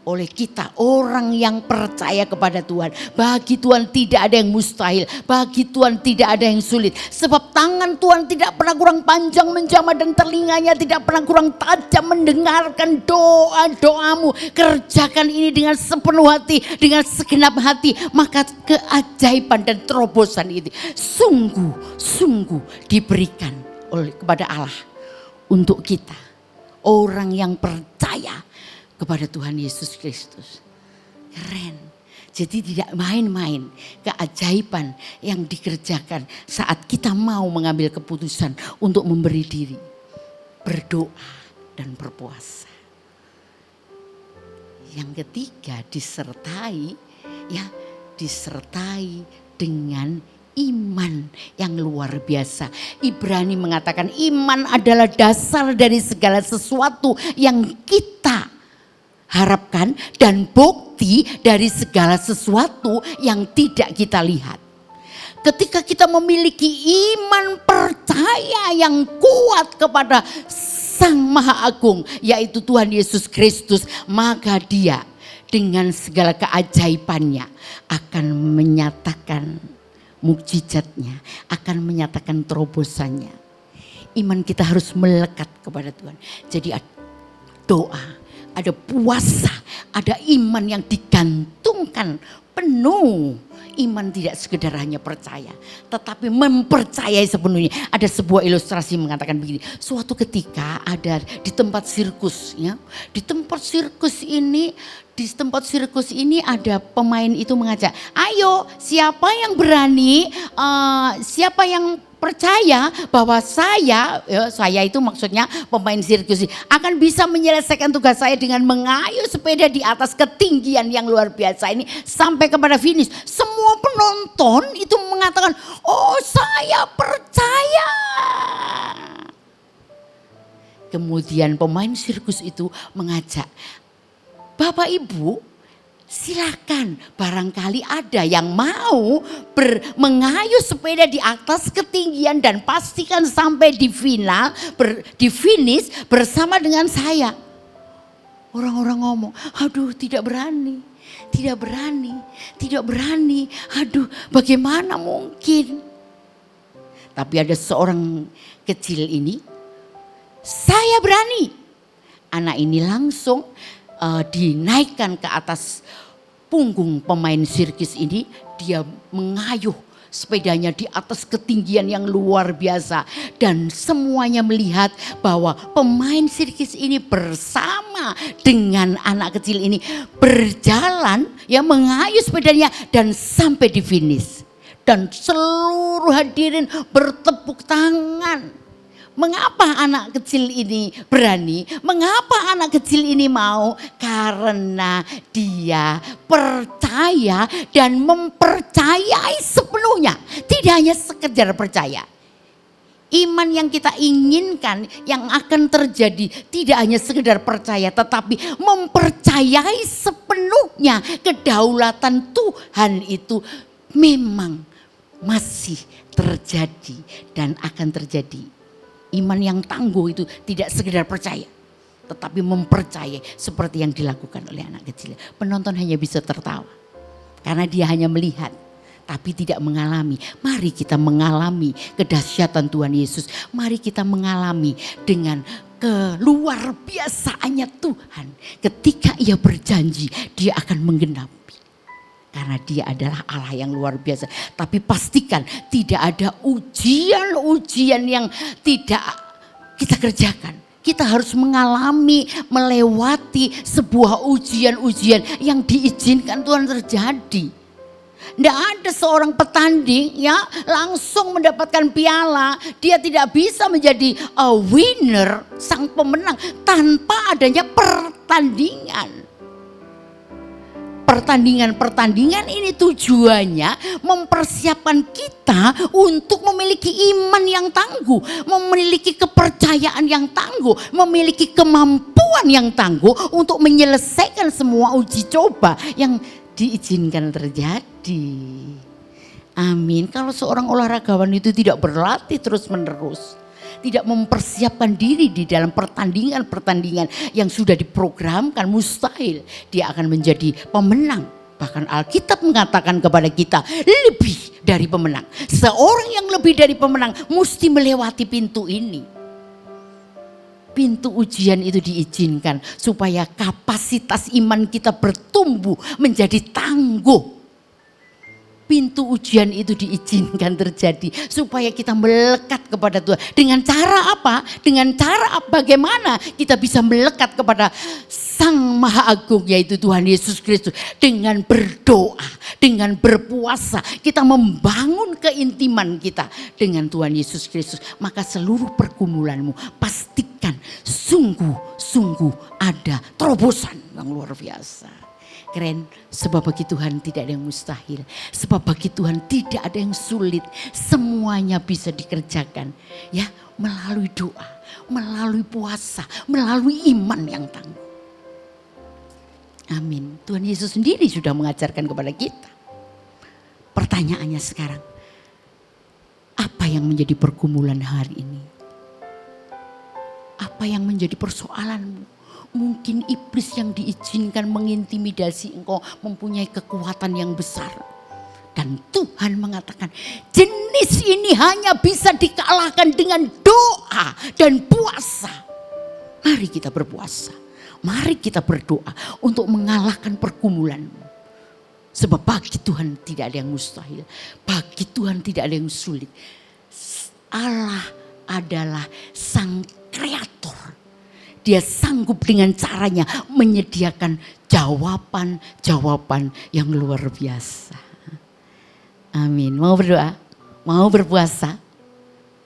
oleh kita, orang yang percaya kepada Tuhan. Bagi Tuhan tidak ada yang mustahil, bagi Tuhan tidak ada yang sulit. Sebab tangan Tuhan tidak pernah kurang panjang menjamah dan telinganya tidak pernah kurang tajam mendengarkan doa-doamu. Kerjakan ini dengan sepenuh hati, dengan segenap hati, maka keajaiban dan terobosan ini sungguh-sungguh diberikan oleh kepada Allah untuk kita, orang yang percaya kepada Tuhan Yesus Kristus. Keren. Jadi tidak main-main keajaiban yang dikerjakan saat kita mau mengambil keputusan untuk memberi diri, berdoa dan berpuasa. Yang ketiga, disertai dengan iman yang luar biasa. Ibrani mengatakan iman adalah dasar dari segala sesuatu yang kita harapkan dan bukti dari segala sesuatu yang tidak kita lihat. Ketika kita memiliki iman percaya yang kuat kepada Sang Maha Agung, yaitu Tuhan Yesus Kristus, maka Dia dengan segala keajaibannya akan menyatakan mukjizatnya, akan menyatakan terobosannya. Iman kita harus melekat kepada Tuhan. Jadi doa, ada puasa, ada iman yang digantungkan penuh. Iman tidak sekedar hanya percaya, tetapi mempercayai sepenuhnya. Ada sebuah ilustrasi mengatakan begini. Suatu ketika ada di tempat sirkus, ya. Di tempat sirkus ini ada pemain itu mengajak, ayo siapa yang berani, siapa yang percaya bahwa saya itu maksudnya pemain sirkus akan bisa menyelesaikan tugas saya dengan mengayuh sepeda di atas ketinggian yang luar biasa ini sampai kepada finish. Semua penonton itu mengatakan, oh saya percaya. Kemudian pemain sirkus itu mengajak, Bapak Ibu, silakan, barangkali ada yang mau mengayuh sepeda di atas ketinggian dan pastikan sampai di final, di finish bersama dengan saya. Orang-orang ngomong, aduh tidak berani, aduh bagaimana mungkin. Tapi ada seorang kecil ini, saya berani. Anak ini langsung dinaikkan ke atas punggung pemain sirkus ini, dia mengayuh sepedanya di atas ketinggian yang luar biasa dan semuanya melihat bahwa pemain sirkus ini bersama dengan anak kecil ini berjalan ya mengayuh sepedanya dan sampai di finish dan seluruh hadirin bertepuk tangan. Mengapa anak kecil ini berani? Mengapa anak kecil ini mau? Karena dia percaya dan mempercayai sepenuhnya. Tidak hanya sekedar percaya. Iman yang kita inginkan yang akan terjadi tidak hanya sekedar percaya, tetapi mempercayai sepenuhnya kedaulatan Tuhan itu memang masih terjadi dan akan terjadi. Iman yang tangguh itu tidak sekedar percaya, tetapi mempercayai seperti yang dilakukan oleh anak kecil. Penonton hanya bisa tertawa karena dia hanya melihat tapi tidak mengalami. Mari kita mengalami kedahsyatan Tuhan Yesus. Mari kita mengalami dengan keluar biasaannya Tuhan. Ketika Ia berjanji, Dia akan menggenapi. Karena dia adalah Allah yang luar biasa. Tapi pastikan tidak ada ujian-ujian yang tidak kita kerjakan. Kita harus mengalami, melewati sebuah ujian-ujian yang diizinkan Tuhan terjadi. Tidak ada seorang petanding ya langsung mendapatkan piala. Dia tidak bisa menjadi a winner, sang pemenang tanpa adanya pertandingan. Pertandingan ini tujuannya mempersiapkan kita untuk memiliki iman yang tangguh, memiliki kepercayaan yang tangguh, memiliki kemampuan yang tangguh untuk menyelesaikan semua uji coba yang diizinkan terjadi. Amin. Kalau seorang olahragawan itu tidak berlatih terus-menerus, tidak mempersiapkan diri di dalam pertandingan-pertandingan yang sudah diprogramkan, mustahil dia akan menjadi pemenang. Bahkan Alkitab mengatakan kepada kita lebih dari pemenang. Seorang yang lebih dari pemenang mesti melewati pintu ini. Pintu ujian itu diizinkan supaya kapasitas iman kita bertumbuh menjadi tangguh. Pintu ujian itu diizinkan terjadi supaya kita melekat kepada Tuhan. Dengan cara apa? Dengan cara bagaimana kita bisa melekat kepada Sang Maha Agung yaitu Tuhan Yesus Kristus. Dengan berdoa, dengan berpuasa kita membangun keintiman kita dengan Tuhan Yesus Kristus. Maka seluruh pergumulanmu pastikan sungguh-sungguh ada terobosan yang luar biasa. Keren, sebab bagi Tuhan tidak ada yang mustahil. Sebab bagi Tuhan tidak ada yang sulit. Semuanya bisa dikerjakan. Ya, melalui doa, melalui puasa, melalui iman yang tangguh. Amin. Tuhan Yesus sendiri sudah mengajarkan kepada kita. Pertanyaannya sekarang, apa yang menjadi pergumulan hari ini? Apa yang menjadi persoalanmu? Mungkin iblis yang diizinkan mengintimidasi engkau mempunyai kekuatan yang besar. Dan Tuhan mengatakan jenis ini hanya bisa dikalahkan dengan doa dan puasa. Mari kita berpuasa. Mari kita berdoa untuk mengalahkan pergumulanmu. Sebab bagi Tuhan tidak ada yang mustahil. Bagi Tuhan tidak ada yang sulit. Allah adalah Sang Kreator. Dia sanggup dengan caranya menyediakan jawaban-jawaban yang luar biasa. Amin. Mau berdoa? Mau berpuasa?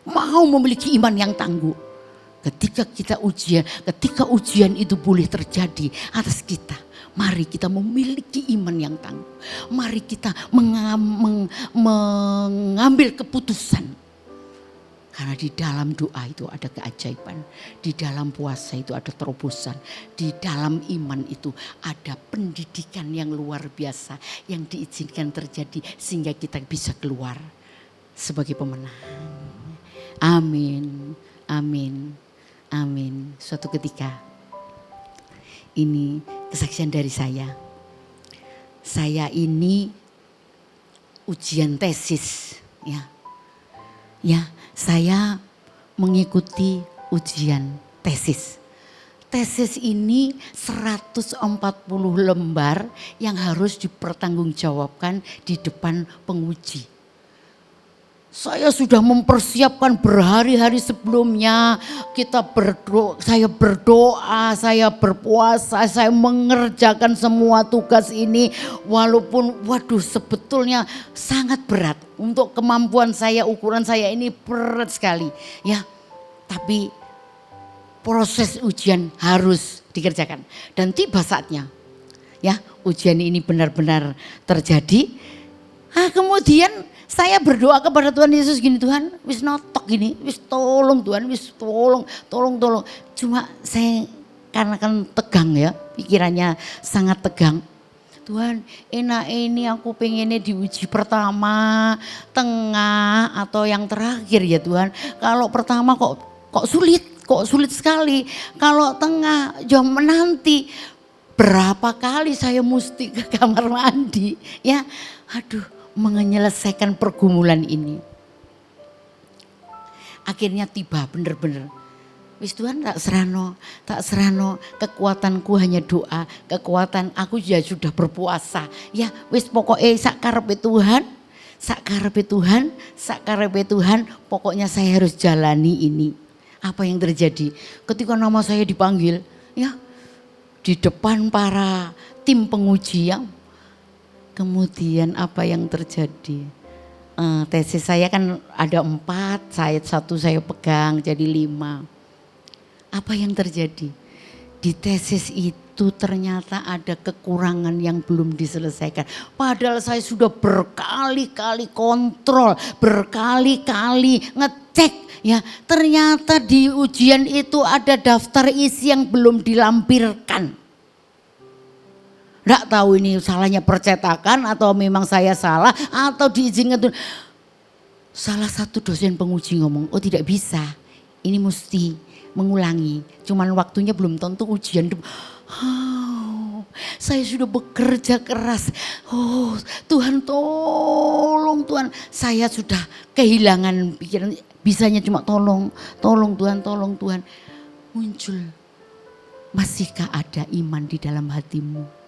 Mau memiliki iman yang tangguh? Ketika ujian itu boleh terjadi atas kita. Mari kita memiliki iman yang tangguh. Mari kita mengambil keputusan. Karena di dalam doa itu ada keajaiban. Di dalam puasa itu ada terobosan. Di dalam iman itu ada pendidikan yang luar biasa. Yang diizinkan terjadi sehingga kita bisa keluar sebagai pemenang. Amin, amin, amin. Suatu ketika ini kesaksian dari saya. Saya ini ujian tesis ya. Ya, saya mengikuti ujian tesis. Tesis ini 140 lembar yang harus dipertanggungjawabkan di depan penguji. Saya sudah mempersiapkan berhari-hari sebelumnya. Saya berdoa, saya berpuasa, saya mengerjakan semua tugas ini. Walaupun sebetulnya sangat berat. Untuk kemampuan saya, ukuran saya ini berat sekali. Ya, tapi proses ujian harus dikerjakan. Dan tiba saatnya, ya ujian ini benar-benar terjadi. Kemudian saya berdoa kepada Tuhan Yesus gini, Tuhan wis notok gini, wis tolong Tuhan, wis tolong. Cuma saya karena kan tegang ya, pikirannya sangat tegang. Tuhan enak ini aku pengennya diuji pertama, tengah atau yang terakhir ya Tuhan. Kalau pertama kok sulit sekali. Kalau tengah jam menanti. Berapa kali saya mesti ke kamar mandi ya. Menyelesaikan pergumulan ini. Akhirnya tiba benar-benar Wis Tuhan tak serano, kekuatanku hanya doa, kekuatan aku ya sudah berpuasa. Ya wis pokoknya sak karepe Tuhan, pokoknya saya harus jalani ini. Apa yang terjadi? Ketika nama saya dipanggil, ya di depan para tim penguji ya, kemudian apa yang terjadi? Tesis saya kan ada 4, saya pegang jadi 5. Apa yang terjadi? Di tesis itu ternyata ada kekurangan yang belum diselesaikan. Padahal saya sudah berkali-kali kontrol, berkali-kali ngecek. Ya, ternyata di ujian itu ada daftar isi yang belum dilampirkan. Nggak tahu ini salahnya percetakan atau memang saya salah atau diizinkan. Salah satu dosen penguji ngomong, oh tidak bisa, ini mesti mengulangi. Cuman waktunya belum tentu ujian. Oh, saya sudah bekerja keras. Oh Tuhan tolong Tuhan. Saya sudah kehilangan pikiran. Bisanya cuma tolong Tuhan. Muncul. Masihkah ada iman di dalam hatimu?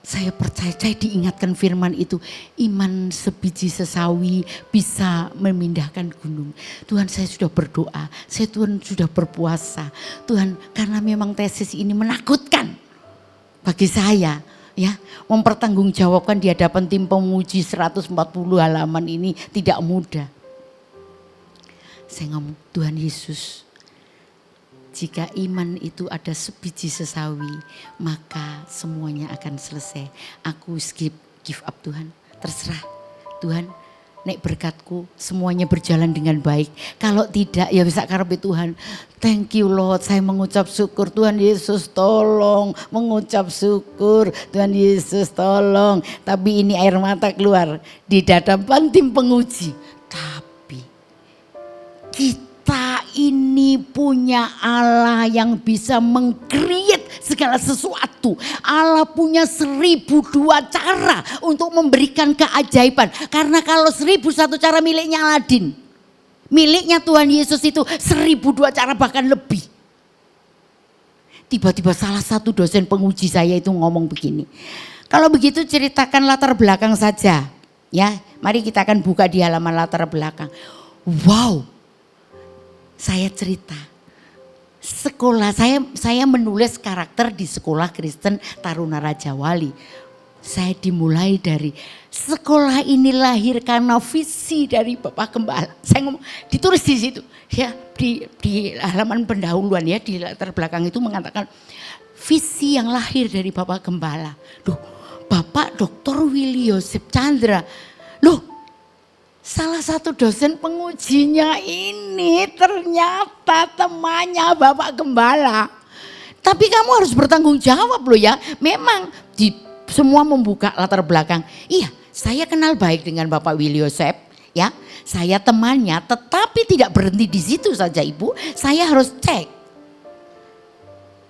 Saya percaya, saya diingatkan firman itu, iman sebiji sesawi bisa memindahkan gunung. Tuhan saya sudah berdoa, Tuhan sudah berpuasa. Tuhan karena memang tesis ini menakutkan bagi saya. Ya, mempertanggungjawabkan di hadapan tim penguji 140 halaman ini tidak mudah. Saya ngomong, Tuhan Yesus, jika iman itu ada sebiji sesawi, maka semuanya akan selesai. Aku give up Tuhan, terserah Tuhan. Nek berkatku semuanya berjalan dengan baik. Kalau tidak ya bisa karepe Tuhan. Thank you Lord, saya mengucap syukur. Tuhan Yesus tolong, mengucap syukur. Tuhan Yesus tolong. Tapi ini air mata keluar di hadapan tim penguji. Tapi kita ini punya Allah yang bisa meng-create segala sesuatu. Allah punya 1002 cara untuk memberikan keajaiban. Karena kalau 1001 cara miliknya Aladin, miliknya Tuhan Yesus itu 1002 cara bahkan lebih. Tiba-tiba salah satu dosen penguji saya itu ngomong begini. Kalau begitu ceritakan latar belakang saja. Ya, mari kita akan buka di halaman latar belakang. Wow. Saya cerita, sekolah saya menulis karakter di sekolah Kristen Taruna Raja Wali. Saya dimulai dari sekolah ini lahir karena visi dari Bapak Gembala. Saya ngomong ditulis di situ ya di halaman pendahuluan ya di latar belakang itu mengatakan visi yang lahir dari Bapak Gembala. Duh, Bapak Dr. Willy Yosep Chandra. Loh, salah satu dosen pengujinya ini ternyata temannya Bapak Gembala. Tapi kamu harus bertanggung jawab loh ya. Memang semua membuka latar belakang. Iya, saya kenal baik dengan Bapak Willy Yosep ya. Saya temannya, tetapi tidak berhenti di situ saja Ibu. Saya harus cek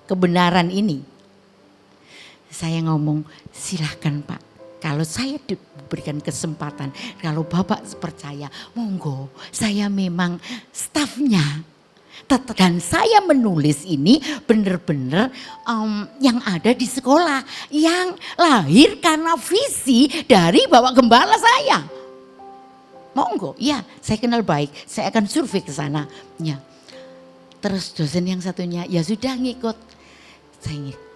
kebenaran ini. Saya ngomong, silahkan Pak. Kalau saya diberikan kesempatan, kalau Bapak percaya, monggo saya memang stafnya. Dan saya menulis ini benar-benar yang ada di sekolah. Yang lahir karena visi dari Bapak Gembala saya. Monggo, ya saya kenal baik, saya akan survei ke sana. Ya. Terus dosen yang satunya, ya sudah ngikut. Saya ngikut.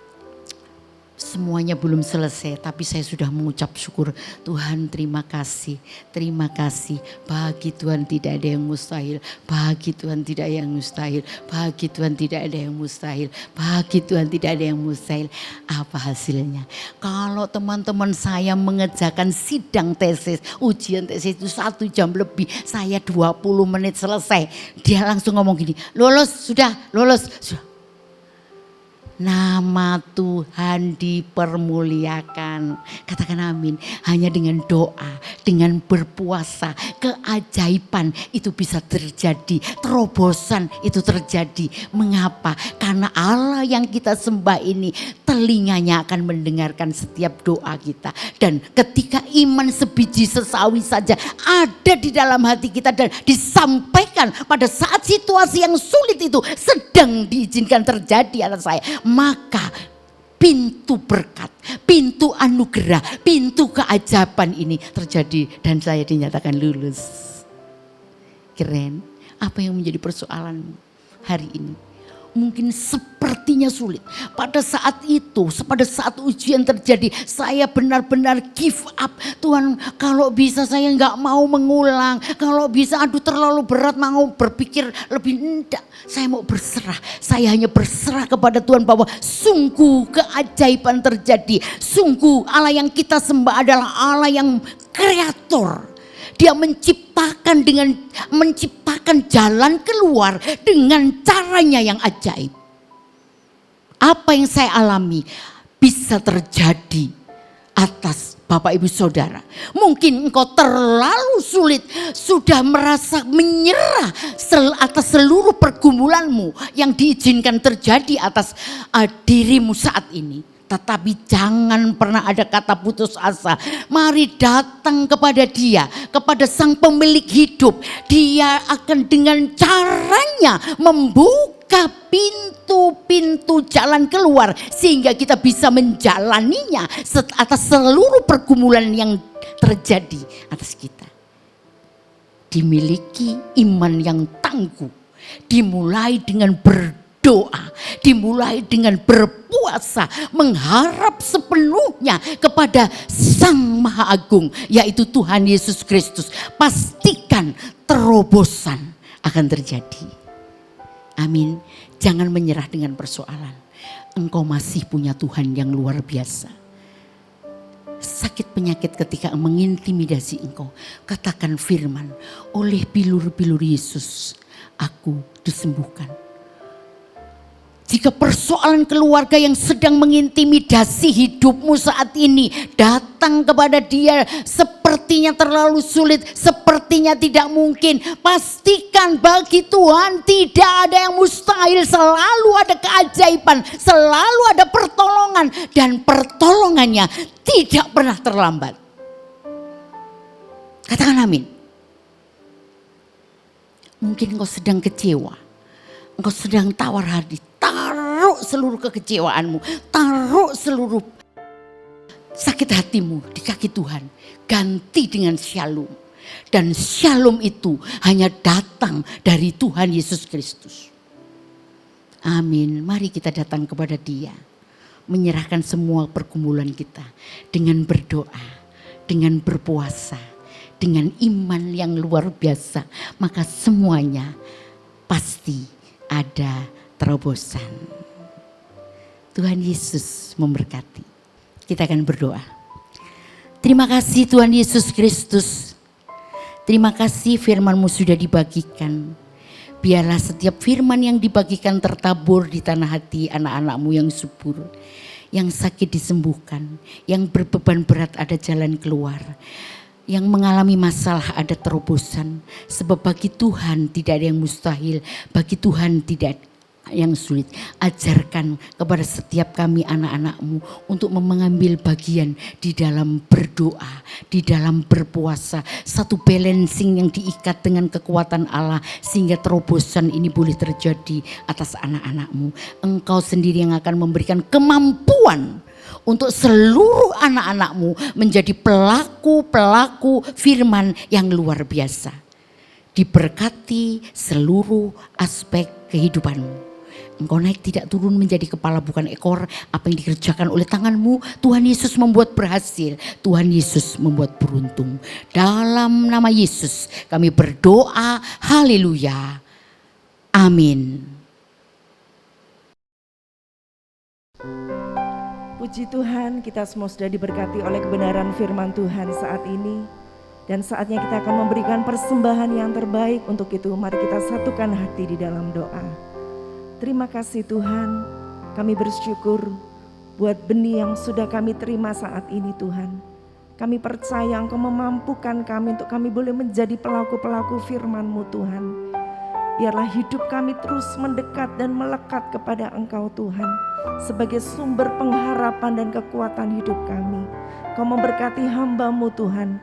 Semuanya belum selesai tapi saya sudah mengucap syukur. Tuhan terima kasih bagi Tuhan tidak ada yang mustahil, bagi Tuhan tidak ada yang mustahil, bagi Tuhan tidak ada yang mustahil, bagi Tuhan tidak ada yang mustahil. Apa hasilnya? Kalau teman-teman saya mengerjakan sidang tesis, ujian tesis itu 1 jam lebih, saya 20 menit selesai. Dia langsung ngomong gini, sudah lolos. Nama Tuhan dipermuliakan. Tuhan. Katakan amin. Hanya dengan doa, dengan berpuasa, keajaiban itu bisa terjadi. Terobosan itu terjadi. Mengapa? Karena Allah yang kita sembah ini telinganya akan mendengarkan setiap doa kita. Dan ketika iman sebiji sesawi saja ada di dalam hati kita dan disampaikan pada saat situasi yang sulit itu sedang diizinkan terjadi atas saya, maka pintu berkat, pintu anugerah, pintu keajaiban ini terjadi dan saya dinyatakan lulus. Keren. Apa yang menjadi persoalanmu hari ini? Mungkin sepertinya sulit. Pada saat itu, pada saat ujian terjadi, saya benar-benar give up. Tuhan, kalau bisa saya nggak mau mengulang. Kalau bisa, aduh terlalu berat, mau berpikir lebih enggak. Saya mau berserah. Saya hanya berserah kepada Tuhan bahwa sungguh keajaiban terjadi. Sungguh Allah yang kita sembah adalah Allah yang kreator. Dia menciptakan jalan keluar dengan caranya yang ajaib. Apa yang saya alami bisa terjadi atas Bapak Ibu Saudara. Mungkin engkau terlalu sulit, sudah merasa menyerah atas seluruh pergumulanmu yang diizinkan terjadi atas dirimu saat ini. Tetapi jangan pernah ada kata putus asa. Mari datang kepada Dia, kepada Sang Pemilik hidup. Dia akan dengan caranya membuka pintu-pintu jalan keluar sehingga kita bisa menjalaninya atas seluruh pergumulan yang terjadi atas kita. Dimiliki iman yang tangguh, dimulai dengan berdoa, dimulai dengan berpuasa, mengharap sepenuhnya kepada Sang Maha Agung, yaitu Tuhan Yesus Kristus. Pastikan terobosan akan terjadi. Amin. Jangan menyerah dengan persoalan. Engkau masih punya Tuhan yang luar biasa. Sakit penyakit ketika mengintimidasi engkau, katakan firman, oleh bilur-bilur Yesus aku disembuhkan. Jika persoalan keluarga yang sedang mengintimidasi hidupmu saat ini, datang kepada Dia, sepertinya terlalu sulit, sepertinya tidak mungkin. Pastikan bagi Tuhan tidak ada yang mustahil, selalu ada keajaiban, selalu ada pertolongan, dan pertolongannya tidak pernah terlambat. Katakan amin. Mungkin engkau sedang kecewa, engkau sedang tawar hati. Taruh seluruh kekecewaanmu, taruh seluruh sakit hatimu di kaki Tuhan. Ganti dengan shalom. Dan shalom itu hanya datang dari Tuhan Yesus Kristus. Amin. Mari kita datang kepada Dia. Menyerahkan semua pergumulan kita. Dengan berdoa, dengan berpuasa, dengan iman yang luar biasa. Maka semuanya pasti ada terobosan. Tuhan Yesus memberkati. Kita akan berdoa. Terima kasih Tuhan Yesus Kristus. Terima kasih firman-Mu sudah dibagikan. Biarlah setiap firman yang dibagikan tertabur di tanah hati anak-anak-Mu yang subur. Yang sakit disembuhkan. Yang berbeban berat ada jalan keluar. Yang mengalami masalah ada terobosan. Sebab bagi Tuhan tidak ada yang mustahil. Bagi Tuhan tidak yang sulit. Ajarkan kepada setiap kami anak-anak-Mu untuk mengambil bagian di dalam berdoa, di dalam berpuasa. Satu balancing yang diikat dengan kekuatan Allah sehingga terobosan ini boleh terjadi atas anak-anak-Mu. Engkau sendiri yang akan memberikan kemampuan untuk seluruh anak-anak-Mu menjadi pelaku-pelaku firman yang luar biasa. Diberkati seluruh aspek kehidupan-Mu. Engkau naik tidak turun menjadi kepala bukan ekor. Apa yang dikerjakan oleh tangan-Mu, Tuhan Yesus membuat berhasil. Tuhan Yesus membuat beruntung. Dalam nama Yesus kami berdoa. Haleluya. Amin. Puji Tuhan, kita semua sudah diberkati oleh kebenaran firman Tuhan saat ini. Dan saatnya kita akan memberikan persembahan yang terbaik. Untuk itu mari kita satukan hati di dalam doa. Terima kasih Tuhan, kami bersyukur buat benih yang sudah kami terima saat ini Tuhan. Kami percaya Engkau memampukan kami untuk kami boleh menjadi pelaku-pelaku firman-Mu Tuhan. Biarlah hidup kami terus mendekat dan melekat kepada Engkau Tuhan, sebagai sumber pengharapan dan kekuatan hidup kami. Kau memberkati hamba-Mu Tuhan,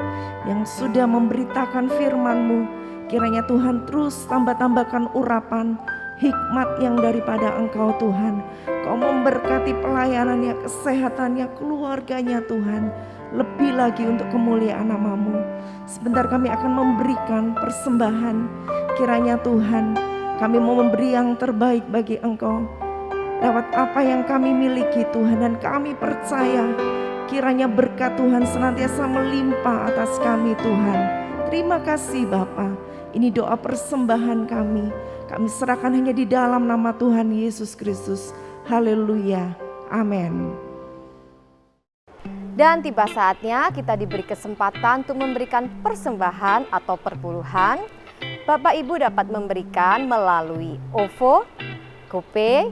yang sudah memberitakan firman-Mu. Kiranya Tuhan terus tambah-tambahkan urapan, hikmat yang daripada Engkau Tuhan. Kau memberkati pelayanannya, kesehatannya, keluarganya Tuhan. Lebih lagi untuk kemuliaan nama-Mu. Sebentar kami akan memberikan persembahan. Kiranya Tuhan, kami mau memberi yang terbaik bagi Engkau lewat apa yang kami miliki Tuhan. Dan kami percaya kiranya berkat Tuhan senantiasa melimpah atas kami Tuhan. Terima kasih Bapa. Ini doa persembahan kami. Kami serahkan hanya di dalam nama Tuhan Yesus Kristus. Haleluya. Amin. Dan tiba saatnya kita diberi kesempatan untuk memberikan persembahan atau perpuluhan. Bapak Ibu dapat memberikan melalui OVO, GoPay,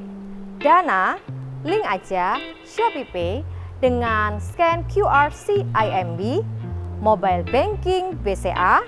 Dana, Link Aja, ShopeePay dengan scan QR CIMB, Mobile Banking BCA,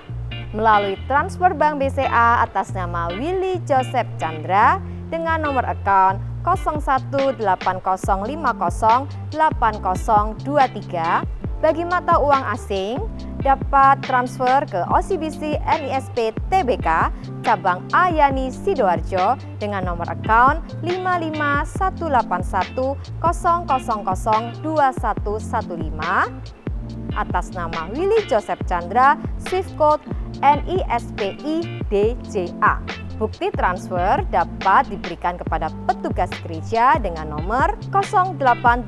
melalui transfer bank BCA atas nama Willy Joseph Chandra dengan nomor account 0180508023. Bagi mata uang asing dapat transfer ke OCBC NISP TBK cabang Ayani Sidoarjo dengan nomor account 5518100002115 atas nama Willy Joseph Chandra, Swift Code NISPI DJA. Bukti transfer dapat diberikan kepada petugas gereja dengan nomor 0888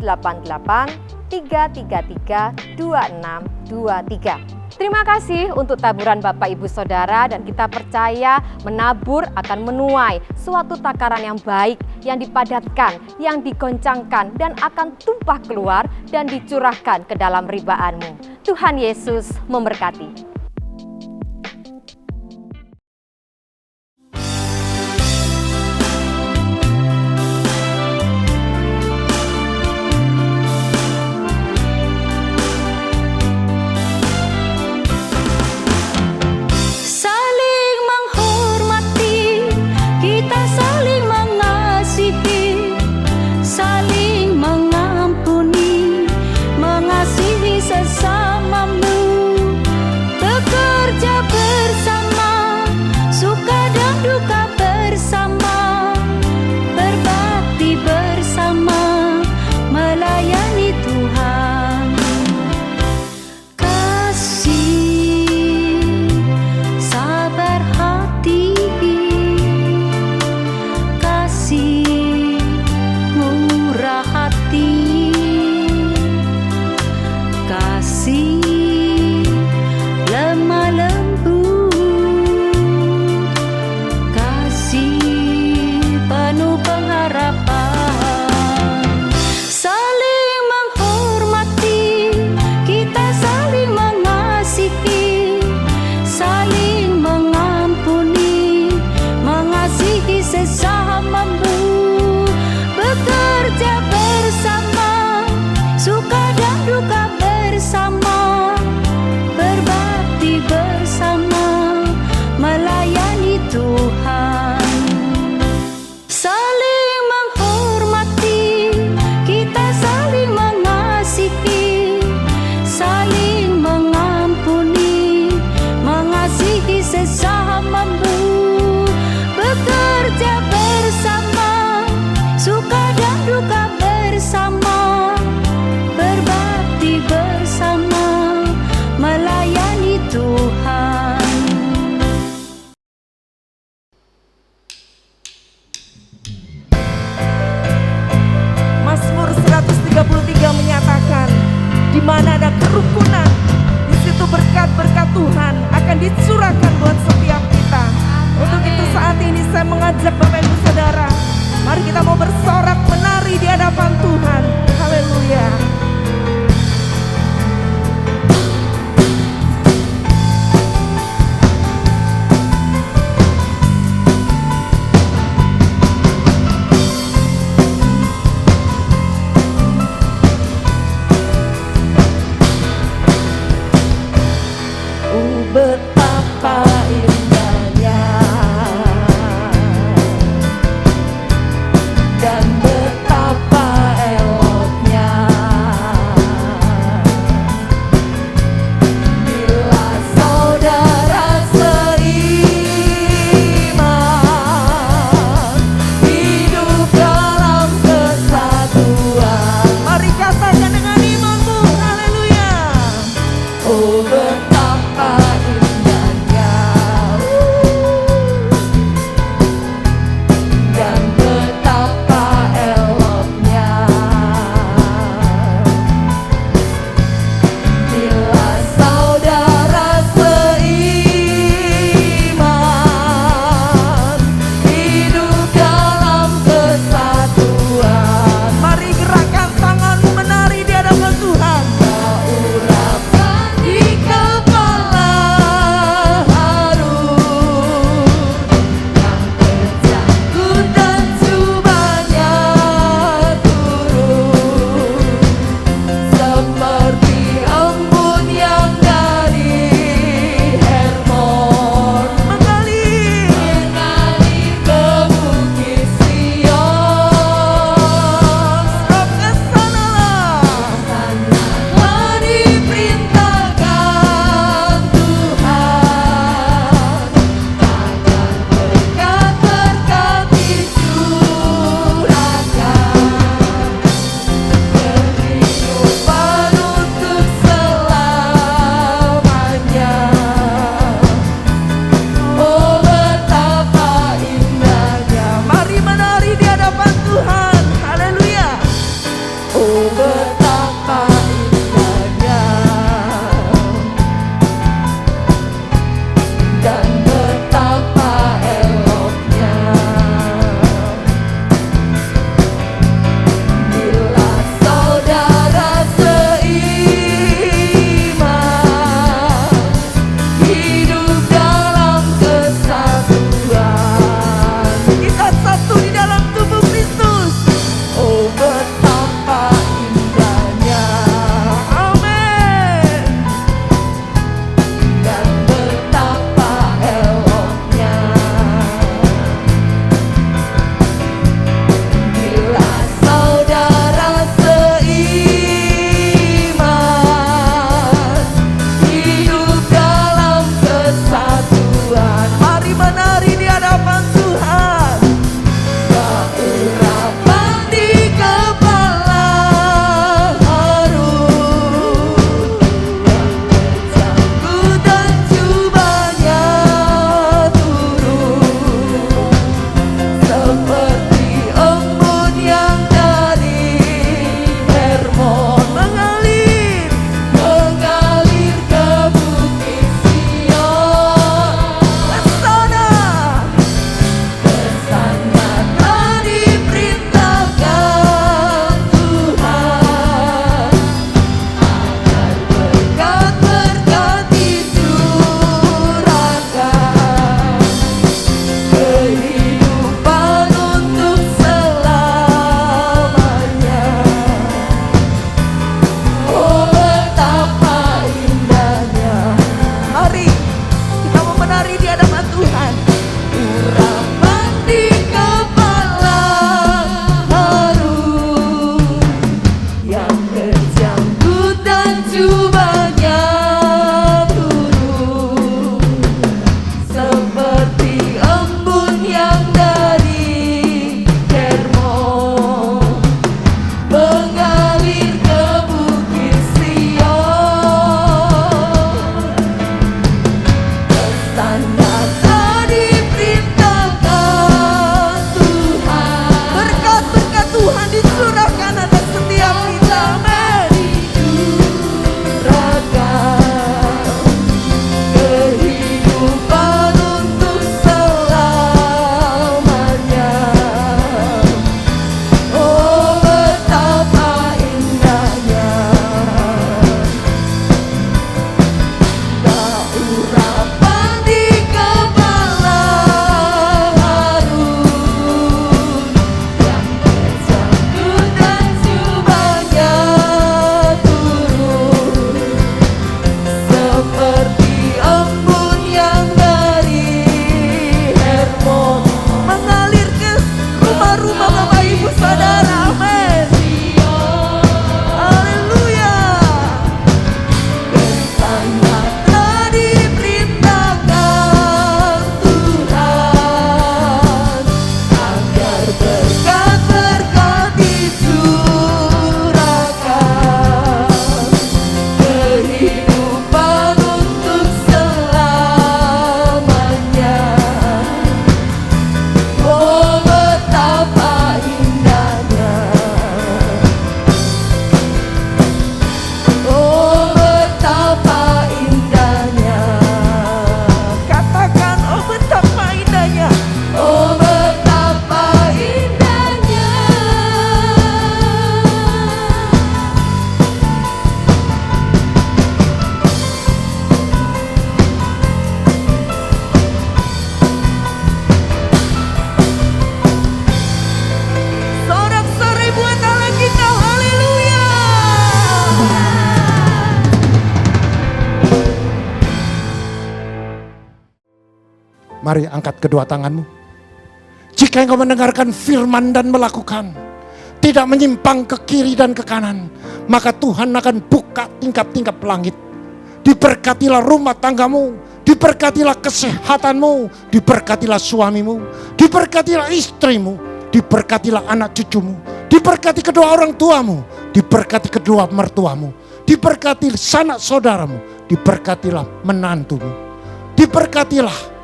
333 2623. Terima kasih untuk taburan Bapak Ibu Saudara, dan kita percaya menabur akan menuai suatu takaran yang baik, yang dipadatkan, yang digoncangkan, dan akan tumpah keluar dan dicurahkan ke dalam ribaanmu. Tuhan Yesus memberkati. Mazmur 133 menyatakan, di mana ada kerukunan, di situ berkat-berkat Tuhan akan dicurahkan buat setiap kita. Untuk itu saat ini saya mengajak Bapak Ibu Saudara, mari kita mau bersorak menari di hadapan Tuhan. Haleluya. Mari angkat kedua tanganmu. Jika engkau mendengarkan firman dan melakukan, tidak menyimpang ke kiri dan ke kanan, maka Tuhan akan buka tingkap-tingkap langit. Diberkatilah rumah tanggamu, diberkatilah kesehatanmu, diberkatilah suamimu, diberkatilah istrimu, diberkatilah anak cucumu, diberkati kedua orang tuamu, diberkati kedua mertuamu, diberkati sanak saudaramu, diberkatilah menantumu, diberkatilah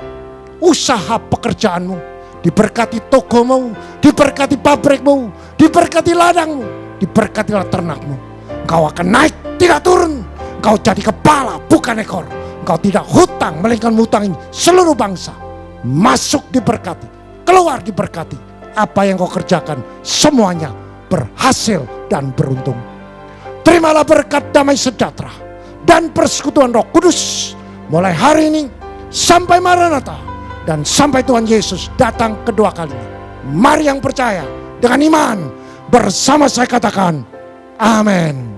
usaha pekerjaanmu, diberkati tokomu, diberkati pabrikmu, diberkati ladangmu, diberkatilah ternakmu. Kau akan naik, tidak turun. Kau jadi kepala, bukan ekor. Kau tidak hutang, melainkan hutangi seluruh bangsa. Masuk diberkati, keluar diberkati. Apa yang kau kerjakan, semuanya berhasil dan beruntung. Terimalah berkat damai sejahtera dan persekutuan Roh Kudus mulai hari ini sampai Maranatha dan sampai Tuhan Yesus datang kedua kalinya. Mari yang percaya dengan iman bersama saya katakan, amin.